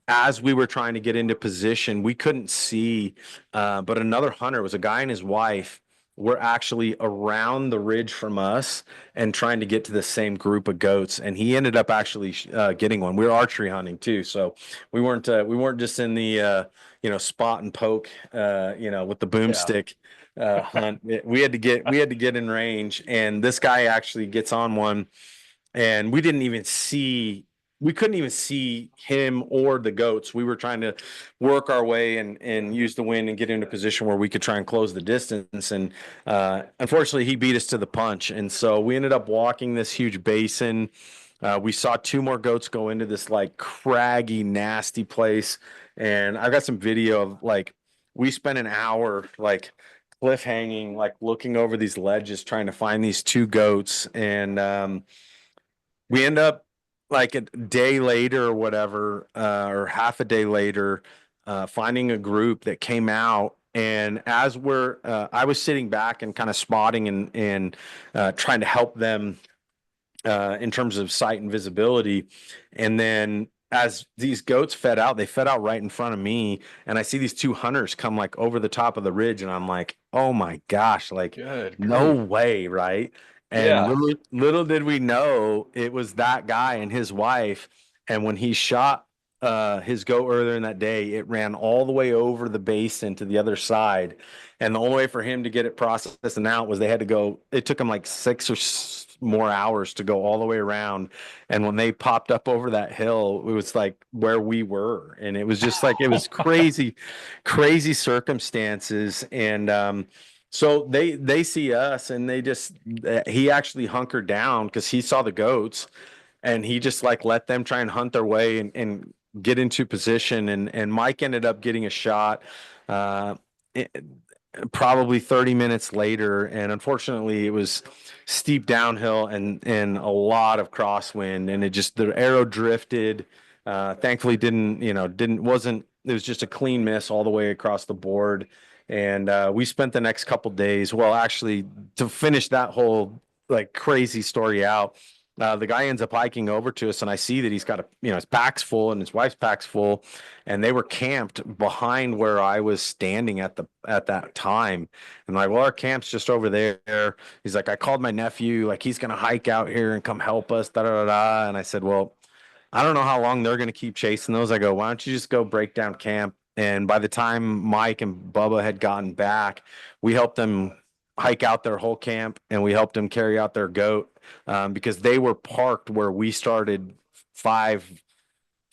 as we were trying to get into position, we couldn't see. But another hunter, was a guy and his wife, were actually around the ridge from us and trying to get to the same group of goats, and he ended up actually getting one. We were archery hunting too, so we weren't just in the spot and poke, with the Yeah. boomstick hunt. We had to get in range, and this guy actually gets on one, and we couldn't even see him or the goats. We were trying to work our way and use the wind and get into a position where we could try and close the distance. And unfortunately, he beat us to the punch. And so we ended up walking this huge basin. We saw 2 more goats go into this like craggy, nasty place. And I've got some video of like, we spent an hour like cliff hanging, like looking over these ledges, trying to find these 2 goats. And we end up like a day later or whatever, or half a day later, finding a group that came out. And as I was sitting back and kind of spotting and trying to help them in terms of sight and visibility. And then as these goats fed out, they fed out right in front of me. And I see these 2 hunters come like over the top of the ridge. And I'm like, oh my gosh, like Good no grief. way. Right. And Yeah. little did we know it was that guy and his wife. And when he shot his goat earlier in that day, it ran all the way over the basin to the other side. And the only way for him to get it processed and out was they had to go, it took him like 6 or more hours to go all the way around. And when they popped up over that hill, it was like where we were. And it was just like, it was crazy, crazy circumstances. And so they see us, and he actually hunkered down because he saw the goats, and he just like let them try and hunt their way and get into position, and Mike ended up getting a shot. Uh, it, Probably 30 minutes later, and unfortunately it was steep downhill and a lot of crosswind, and the arrow drifted. Thankfully didn't wasn't it was just a clean miss all the way across the board. And we spent the next couple days, well, actually, to finish that whole like crazy story out, the guy ends up hiking over to us, and I see that he's got his pack's full and his wife's pack's full, and they were camped behind where I was standing at that time. And like, well, our camp's just over there. He's like, I called my nephew, like he's gonna hike out here and come help us, da da da da. And I said, well, I don't know how long they're gonna keep chasing those. I go, why don't you just go break down camp? And by the time Mike and Bubba had gotten back, we helped them hike out their whole camp, and we helped them carry out their goat, because they were parked where we started five,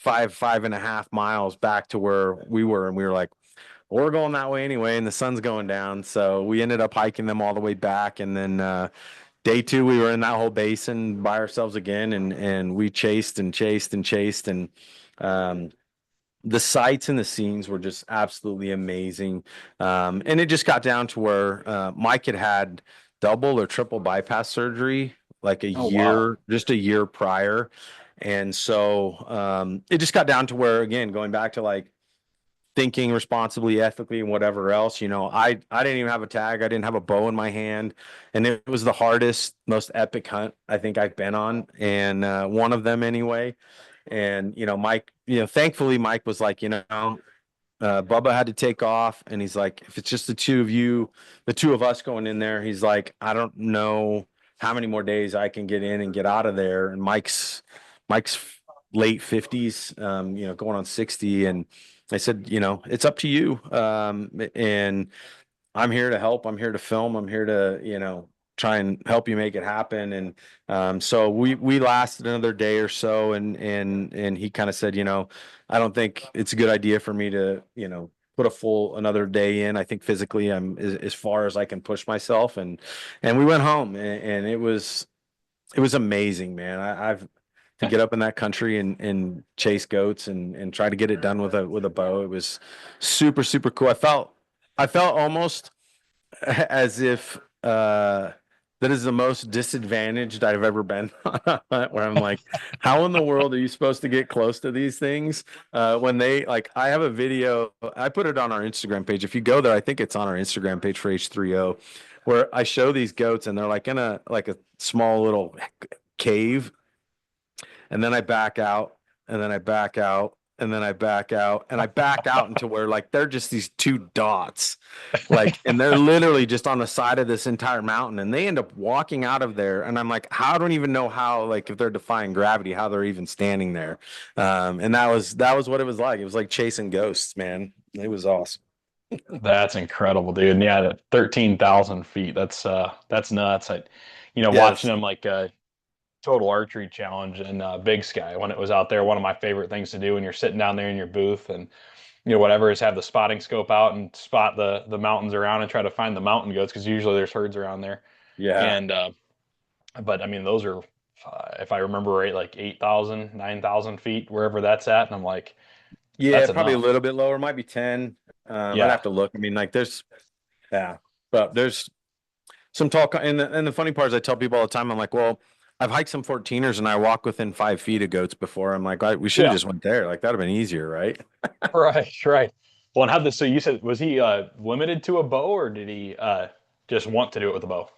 5.5 miles back to where we were. And we were like, well, we're going that way anyway, and the sun's going down. So we ended up hiking them all the way back. And then day two, we were in that whole basin by ourselves again, and we chased and chased and chased. And um, the sights and the scenes were just absolutely amazing. And it just got down to where Mike had double or triple bypass surgery like Oh, wow. just a year prior. And so it just got down to where, again, going back to like thinking responsibly, ethically, and whatever else, I didn't even have a tag. I didn't have a bow in my hand. And it was the hardest, most epic hunt I think I've been on. And one of them anyway. And, Mike, thankfully Mike was like, Bubba had to take off, and he's like, if it's just the two of you, the two of us going in there, he's like, I don't know how many more days I can get in and get out of there. And Mike's late 50s, going on 60. And I said, it's up to you. And I'm here to help. I'm here to film. I'm here to, try and help you make it happen. And so we lasted another day or so, and he kind of said, I don't think it's a good idea for me to, put a full another day in. I think physically I'm as far as I can push myself. And we went home, and it was amazing, man. I've to get up in that country and chase goats and try to get it done with a bow. It was super, super cool. I felt almost as if that is the most disadvantaged I've ever been on a hunt, where I'm like, how in the world are you supposed to get close to these things? When they like, I have a video, I put it on our Instagram page. If you go there, I think it's on our Instagram page for H30, where I show these goats, and they're like in a small little cave, and then I back out, and then I back out, and then I back out, and I back out into where like they're just these two dots, like, and they're literally just on the side of this entire mountain, and they end up walking out of there, and I'm like, I don't even know how, like, if they're defying gravity, how they're even standing there. And that was what it was like. It was like chasing ghosts, man. It was awesome. That's incredible, dude. And yeah, at 13,000 feet, that's nuts. Watching Yes. them like total archery challenge in Big Sky when it was out there. One of my favorite things to do when you're sitting down there in your booth and whatever is have the spotting scope out and spot the mountains around and try to find the mountain goats because usually there's herds around there. Yeah. And but I mean those are if I remember right like 8,000, 9,000 feet wherever that's at, and I'm like Yeah, that's probably a enough. little bit lower, might be 10. I'd Yeah, have to look. I mean, like yeah, but there's some talk. And the funny part is I tell people all the time, I'm like, well, I've hiked some 14ers and I walk within 5 feet of goats before. I'm like, we should have yeah, just went there. Like, that'd have been easier, right? right, right. Well, and how this? So you said was he limited to a bow or did he just want to do it with a bow?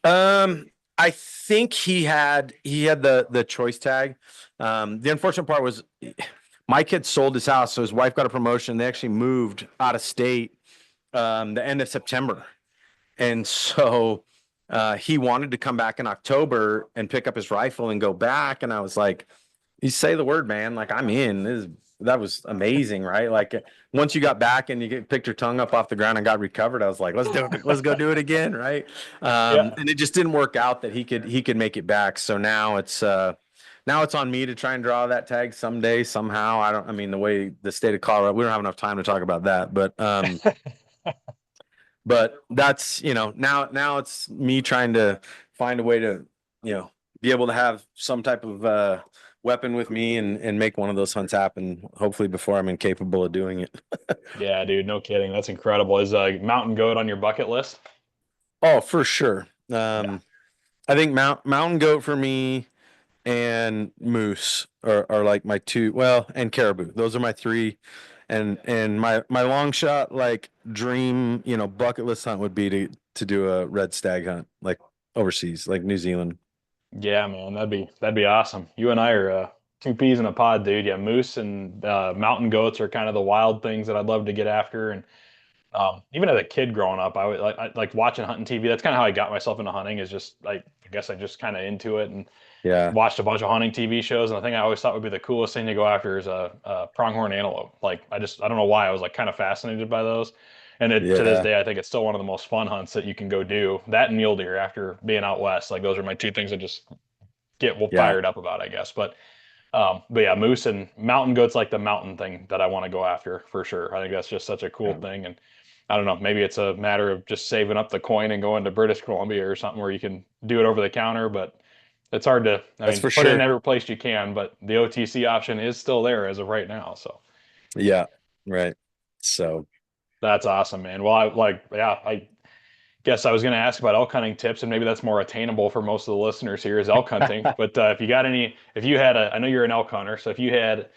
Um, I think he had the choice tag. The unfortunate part was my kid sold his house, so his wife got a promotion. They actually moved out of state the end of September. And so he wanted to come back in October and pick up his rifle and go back. And I was like, you say the word, man. Like, I'm in. That was amazing, right? Like, once you got back and picked your tongue up off the ground and got recovered, I was like, let's do it. Let's go do it again, right? Yeah. And it just didn't work out that he could make it back. So now it's on me to try and draw that tag someday, somehow. I mean, the way the state of Colorado, we don't have enough time to talk about that, but that's, now it's me trying to find a way to, be able to have some type of weapon with me and make one of those hunts happen, hopefully before I'm incapable of doing it. Yeah, dude, no kidding. That's incredible. Is a mountain goat on your bucket list? Oh, for sure. Yeah. I think mountain goat for me and moose are like my two, well, and caribou. Those are my three. And my long shot like dream, bucket list hunt would be to do a red stag hunt like overseas, like New Zealand. Yeah, man, that'd be awesome. You and I are two peas in a pod, dude. Yeah, moose and mountain goats are kind of the wild things that I'd love to get after. And even as a kid growing up, I like watching hunting TV. That's kind of how I got myself into hunting. Is just like I guess I just kind of into it and Yeah. watched a bunch of hunting TV shows. And the thing I always thought would be the coolest thing to go after is a pronghorn antelope. Like I don't know why I was like kind of fascinated by those. And to this Yeah. day, I think it's still one of the most fun hunts that you can go do. That and mule deer after being out west. Like those are my two things that just get Yeah. fired up about, I guess. But yeah, moose and mountain goats like the mountain thing that I want to go after for sure. I think that's just such a cool thing. And I don't know, maybe it's a matter of just saving up the coin and going to British Columbia or something where you can do it over the counter. But it's hard to, I That's mean, for put it in sure. every place you can, but the OTC option is still there as of right now. So Yeah. Right. So, that's awesome, man. Well, I guess I was going to ask about elk hunting tips, and maybe that's more attainable for most of the listeners here is elk hunting. But if you got any, if you had I know you're an elk hunter, so if you had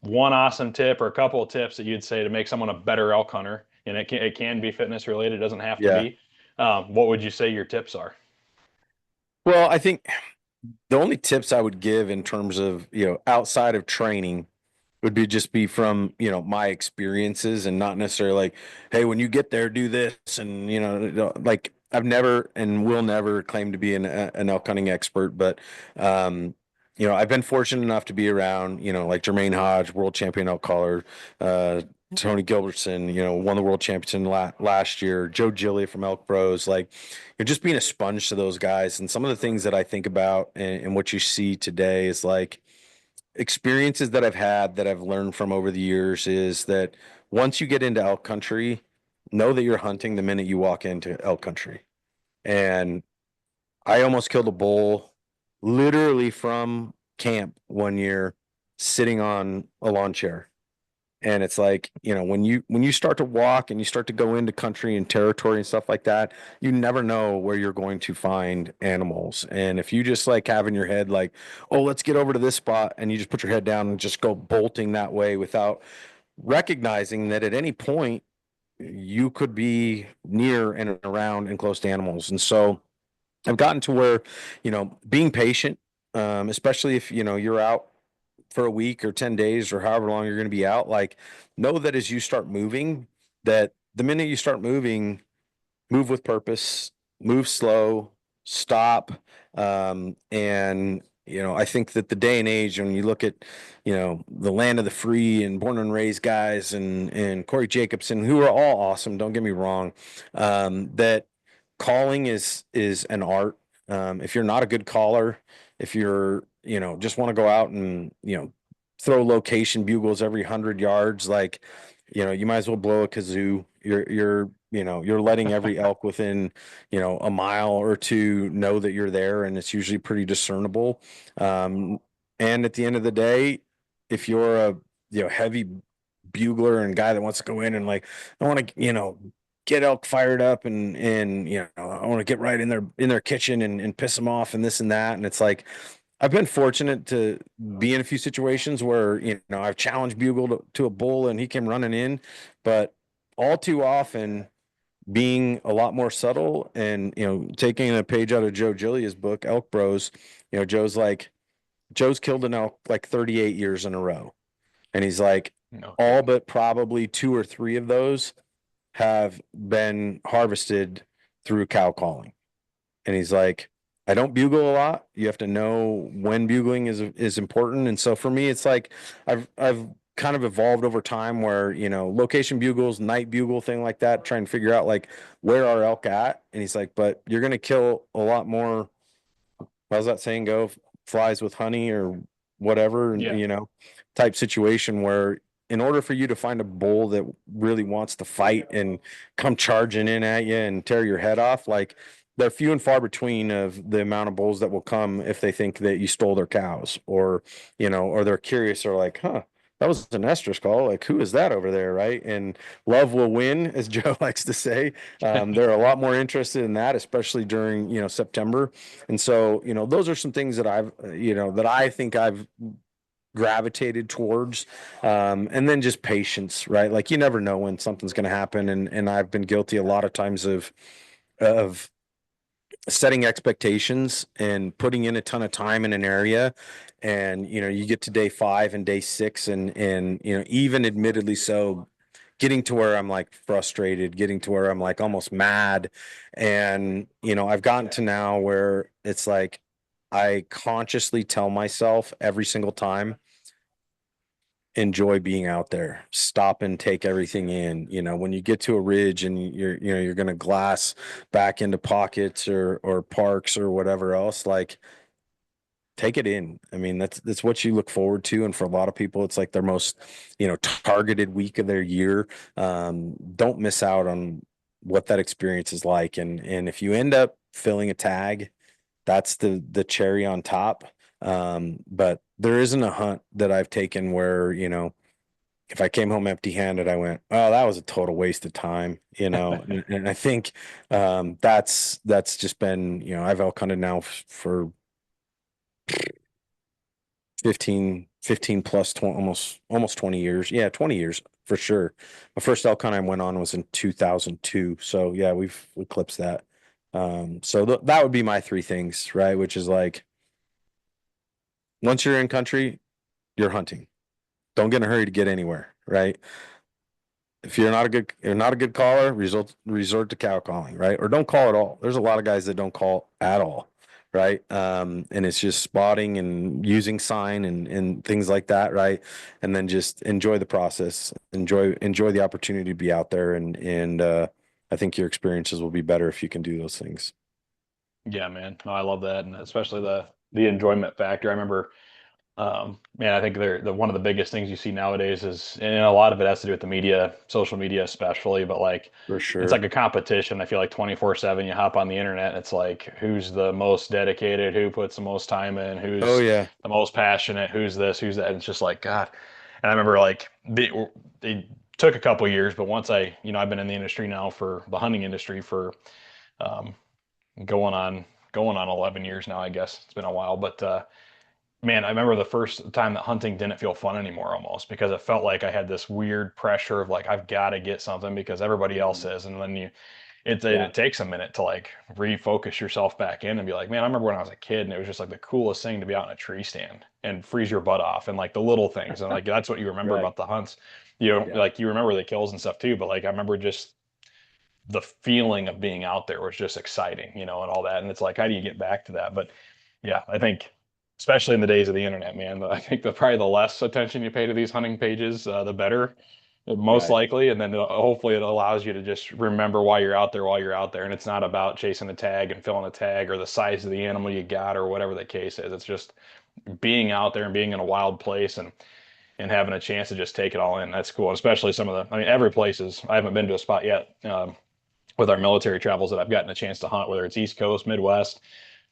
one awesome tip or a couple of tips that you'd say to make someone a better elk hunter, and it can be fitness related, it doesn't have to yeah. be. What would you say your tips are? Well, I think the only tips I would give in terms of, outside of training would be from, my experiences and not necessarily like, hey, when you get there, do this. And, like I've never and will never claim to be an elk hunting expert, but, I've been fortunate enough to be around, like Jermaine Hodge, world champion elk caller, Tony Gilbertson, won the world championship last year, Joe Gilly from Elk Bros, like you're just being a sponge to those guys. And some of the things that I think about and what you see today is like, experiences that I've had that I've learned from over the years is that once you get into elk country, know that you're hunting the minute you walk into elk country. And I almost killed a bull literally from camp one year sitting on a lawn chair. And it's like, when you start to walk and you start to go into country and territory and stuff like that, you never know where you're going to find animals. And if you just like have in your head, like, oh, let's get over to this spot, and you just put your head down and just go bolting that way without recognizing that at any point you could be near and around and close to animals. And so I've gotten to where, being patient, especially if, you're out for a week or 10 days or however long you're going to be out, like know that as you start moving, that the minute you start moving, move with purpose, move slow, stop. And, I think that the day and age, when you look at, the land of the free and born and raised guys and Corey Jacobson, who are all awesome, don't get me wrong, that calling is an art. If you're not a good caller, if you're, just want to go out and, throw location bugles every 100 yards, like, you might as well blow a kazoo. You're letting every elk within, a mile or two know that you're there, and it's usually pretty discernible. Um, and at the end of the day, if you're a, heavy bugler and guy that wants to go in and like, I want to, get elk fired up and I want to get right in their kitchen and piss them off and this and that. And it's like, I've been fortunate to be in a few situations where, I've challenged bugle to a bull and he came running in, but all too often being a lot more subtle and, taking a page out of Joe Gillia's book, Elk Bros, Joe's killed an elk like 38 years in a row. And he's like, No all kidding. but probably two or three of those have been harvested through cow calling. And he's like, I don't bugle a lot. You have to know when bugling is important. And so for me, it's like I've kind of evolved over time where, location bugles, night bugle, thing like that, trying to figure out like where are elk at. And he's like, but you're gonna kill a lot more, how's that saying go? Flies with honey or whatever, Yeah. type situation where in order for you to find a bull that really wants to fight and come charging in at you and tear your head off, like they're few and far between of the amount of bulls that will come if they think that you stole their cows, or or they're curious, or like, huh, that was an estrus call, like who is that over there, right? And love will win, as Joe likes to say. They're a lot more interested in that, especially during September. And so those are some things that that I think I've gravitated towards. And then just patience, right? Like you never know when something's going to happen, and I've been guilty a lot of times of setting expectations and putting in a ton of time in an area, and you get to day 5 and day 6, and even admittedly so, getting to where I'm like frustrated, getting to where I'm like almost mad. And I've gotten to now where it's like I consciously tell myself every single time, enjoy being out there, stop and take everything in. When you get to a ridge and you're going to glass back into pockets or parks or whatever else, like take it in. I mean, that's what you look forward to. And for a lot of people, it's like their most targeted week of their year. Don't miss out on what that experience is like. And if you end up filling a tag, that's the cherry on top. But there isn't a hunt that I've taken where if I came home empty handed, I went, oh, that was a total waste of time. And I think that's just been, I've elk hunted now for 15 plus 20, almost 20 years. Yeah, 20 years for sure. My first elk hunt I went on was in 2002. So yeah, we've eclipsed that. So that would be my three things, right? Which is like, once you're in country, you're hunting. Don't get in a hurry to get anywhere, right? If you're not a good caller, resort to cow calling, right? Or don't call at all. There's a lot of guys that don't call at all, right? And it's just spotting and using sign and things like that, right? And then just enjoy the process, enjoy the opportunity to be out there, and I think your experiences will be better if you can do those things. Yeah, man. No, I love that, and especially the enjoyment factor. I remember, man, I think the one of the biggest things you see nowadays is, and a lot of it has to do with the media, social media especially, but like For it's sure. like a competition. I feel like 24/7 you hop on the internet and it's like who's the most dedicated, who puts the most time in, Oh who's yeah. the most passionate, who's this, who's that. And it's just like God. And I remember like it took a couple years, but once I've been in the industry now for the hunting industry for um, going on going on 11 years now, I guess. It's been a while, but man, I remember the first time that hunting didn't feel fun anymore almost because it felt like I had this weird pressure of like I've got to get something because everybody else Mhm. is, and then Yeah. it takes a minute to like refocus yourself back in and be like, man, I remember when I was a kid and it was just like the coolest thing to be out in a tree stand and freeze your butt off and like the little things, and like that's what you remember Right. about the hunts. Yeah. Like you remember the kills and stuff too, but like I remember just the feeling of being out there was just exciting, and all that. And it's like, how do you get back to that? But yeah, I think, especially in the days of the internet, man, I think probably the less attention you pay to these hunting pages, the better, most Right. likely. And then hopefully it allows you to just remember why you're out there while you're out there. And it's not about chasing a tag and filling a tag or the size of the animal you got or whatever the case is. It's just being out there and being in a wild place and having a chance to just take it all in. That's cool. And especially some of I mean, every place is, I haven't been to a spot yet. With our military travels that I've gotten a chance to hunt, whether it's East Coast, Midwest,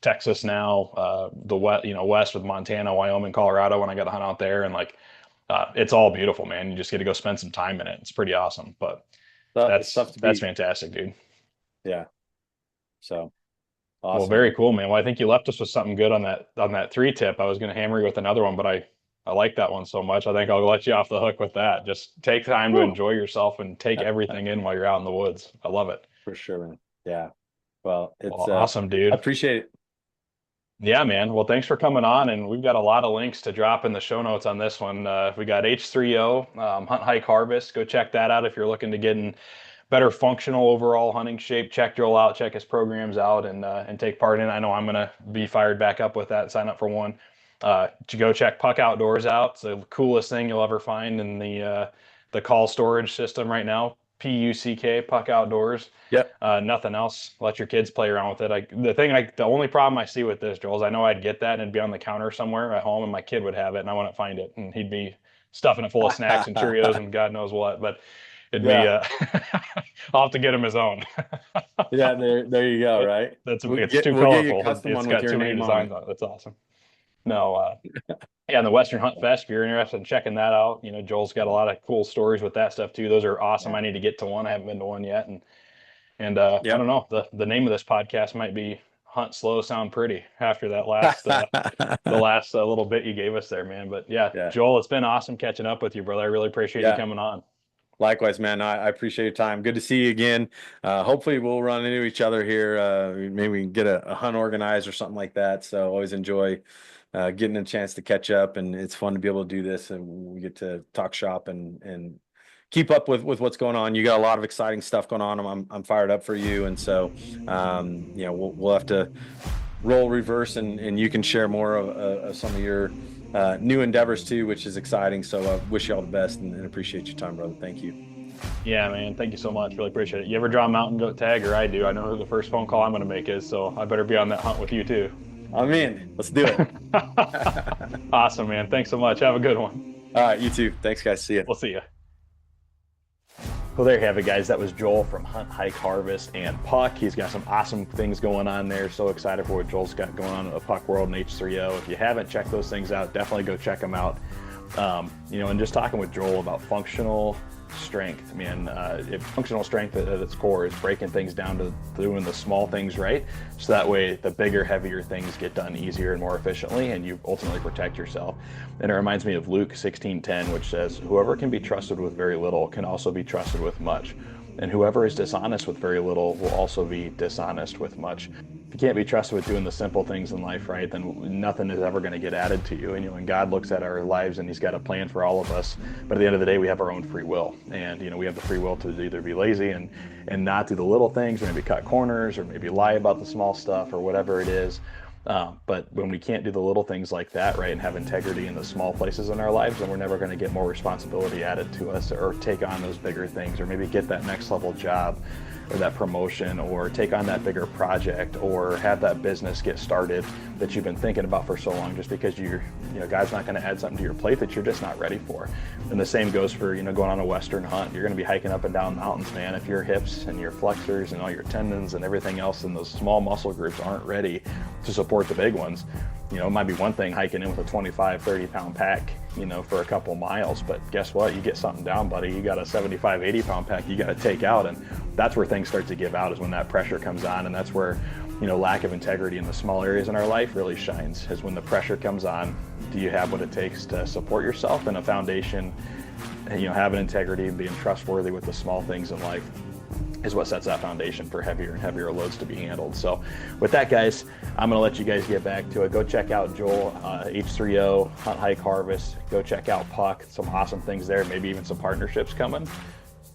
Texas now, the west, west with Montana, Wyoming, Colorado, when I got to hunt out there, and like, it's all beautiful, man. You just get to go spend some time in it. It's pretty awesome, but It's tough to that's beat. fantastic, dude. Yeah. So Well, awesome, very man. cool, man. Well, I think you left us with something good on that three tip. I was going to hammer you with another one, but I like that one so much. I think I'll let you off the hook with that. Just take time to Woo. enjoy yourself and take everything in while you're out in the woods. I love it. For sure, man. Yeah. Well, Well, awesome, I dude. appreciate it. Yeah, man. Well, thanks for coming on, and we've got a lot of links to drop in the show notes on this one. We got H30, Hunt Hike Harvest. Go check that out if you're looking to get in better functional overall hunting shape. Check Joel out, check his programs out, and take part in. I know I'm gonna be fired back up with that. Sign up for one. To go check Puck Outdoors out. It's the coolest thing you'll ever find in the call storage system right now. PUCK Puck Outdoors. Yep. Nothing else. Let your kids play around with it. The only problem I see with this, Joel, is I know I'd get that and it'd be on the counter somewhere at home, and my kid would have it, and I wouldn't find it, and he'd be stuffing it full of snacks and Cheerios and God knows what. But it'd be, Yeah. I'll have to get him his own. Yeah, there you go. Right. It's too We'll get you colorful. a custom It's one with got your too many name on designs it. on it. That's awesome. No, yeah, and the Western Hunt Fest, if you're interested in checking that out, Joel's got a lot of cool stories with that stuff too. Those are awesome. Yeah. I need to get to one. I haven't been to one yet. And I Yep. don't know, the name of this podcast might be Hunt Slow Sound Pretty after that last the last little bit you gave us there, man. But yeah, Yeah. Joel, it's been awesome catching up with you, brother. I really appreciate you Yeah. coming on. Likewise, man. I appreciate your time. Good to see you again. Hopefully we'll run into each other here. Maybe we can get a hunt organized or something like that. So always enjoy getting a chance to catch up, and it's fun to be able to do this, and we get to talk shop and keep up with what's going on. You got a lot of exciting stuff going on. I'm fired up for you, and so we'll have to roll reverse, and you can share more of some of your new endeavors too, which is exciting. So I wish you all the best and appreciate your time, brother. Thank you. Yeah, man. Thank you so much. Really appreciate it. You ever draw a mountain goat tag, or I do? I know who the first phone call I'm going to make is, so I better be on that hunt with you too. I'm in. Let's do it. Awesome, man. Thanks so much. Have a good one. All right, you too. Thanks, guys. See you. We'll see you. Well, there you have it, guys. That was Joel from Hunt, Hike, Harvest, and Puck. He's got some awesome things going on there. So excited for what Joel's got going on at the Puck World and H30. If you haven't checked those things out, definitely go check them out. And just talking with Joel about functional strength, man. Functional strength at its core is breaking things down to doing the small things right, so that way the bigger, heavier things get done easier and more efficiently, and you ultimately protect yourself. And it reminds me of Luke 16:10, which says, "Whoever can be trusted with very little can also be trusted with much. And whoever is dishonest with very little will also be dishonest with much." If you can't be trusted with doing the simple things in life right, then nothing is ever going to get added to you. And when God looks at our lives, and he's got a plan for all of us, but at the end of the day, we have our own free will. And we have the free will to either be lazy and not do the little things, or maybe cut corners, or maybe lie about the small stuff, or whatever it is. But when we can't do the little things like that, right, and have integrity in the small places in our lives, then we're never going to get more responsibility added to us, or take on those bigger things, or maybe get that next level job, or that promotion, or take on that bigger project, or have that business get started that you've been thinking about for so long, just because God's not going to add something to your plate that you're just not ready for. And the same goes for, going on a Western hunt. You're going to be hiking up and down mountains, man. If your hips and your flexors and all your tendons and everything else in those small muscle groups aren't ready to support the big ones, it might be one thing hiking in with a 25, 30 pound pack, for a couple miles, but guess what? You get something down, buddy. You got a 75, 80 pound pack you got to take out, and that's where things start to give out, is when that pressure comes on. And that's where, lack of integrity in the small areas in our life really shines, is when the pressure comes on. Do you have what it takes to support yourself, and a foundation, having integrity and being trustworthy with the small things in life is what sets that foundation for heavier and heavier loads to be handled. So with that, guys, I'm going to let you guys get back to it. Go check out Joel, H30, Hunt, Hike, Harvest. Go check out Puck. Some awesome things there. Maybe even some partnerships coming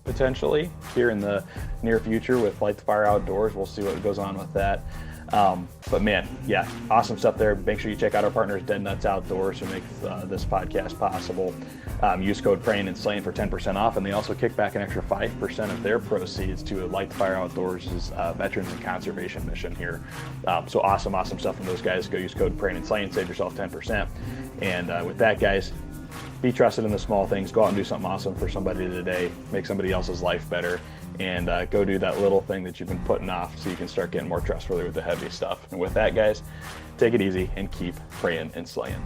potentially here in the near future with Light the Fire Outdoors. We'll see what goes on with that. But man, yeah, awesome stuff there. Make sure you check out our partners, Dead Nuts Outdoors, who make this podcast possible. Use code Prayin and Slayin for 10% off, and they also kick back an extra 5% of their proceeds to Light the Fire Outdoors' Veterans and Conservation mission here. So awesome stuff from those guys. Go use code Prayin and Slayin, save yourself 10%. And with that, guys, be trusted in the small things. Go out and do something awesome for somebody today. Make somebody else's life better. And go do that little thing that you've been putting off, so you can start getting more trustworthy with the heavy stuff. And with that, guys, take it easy and keep praying and slaying.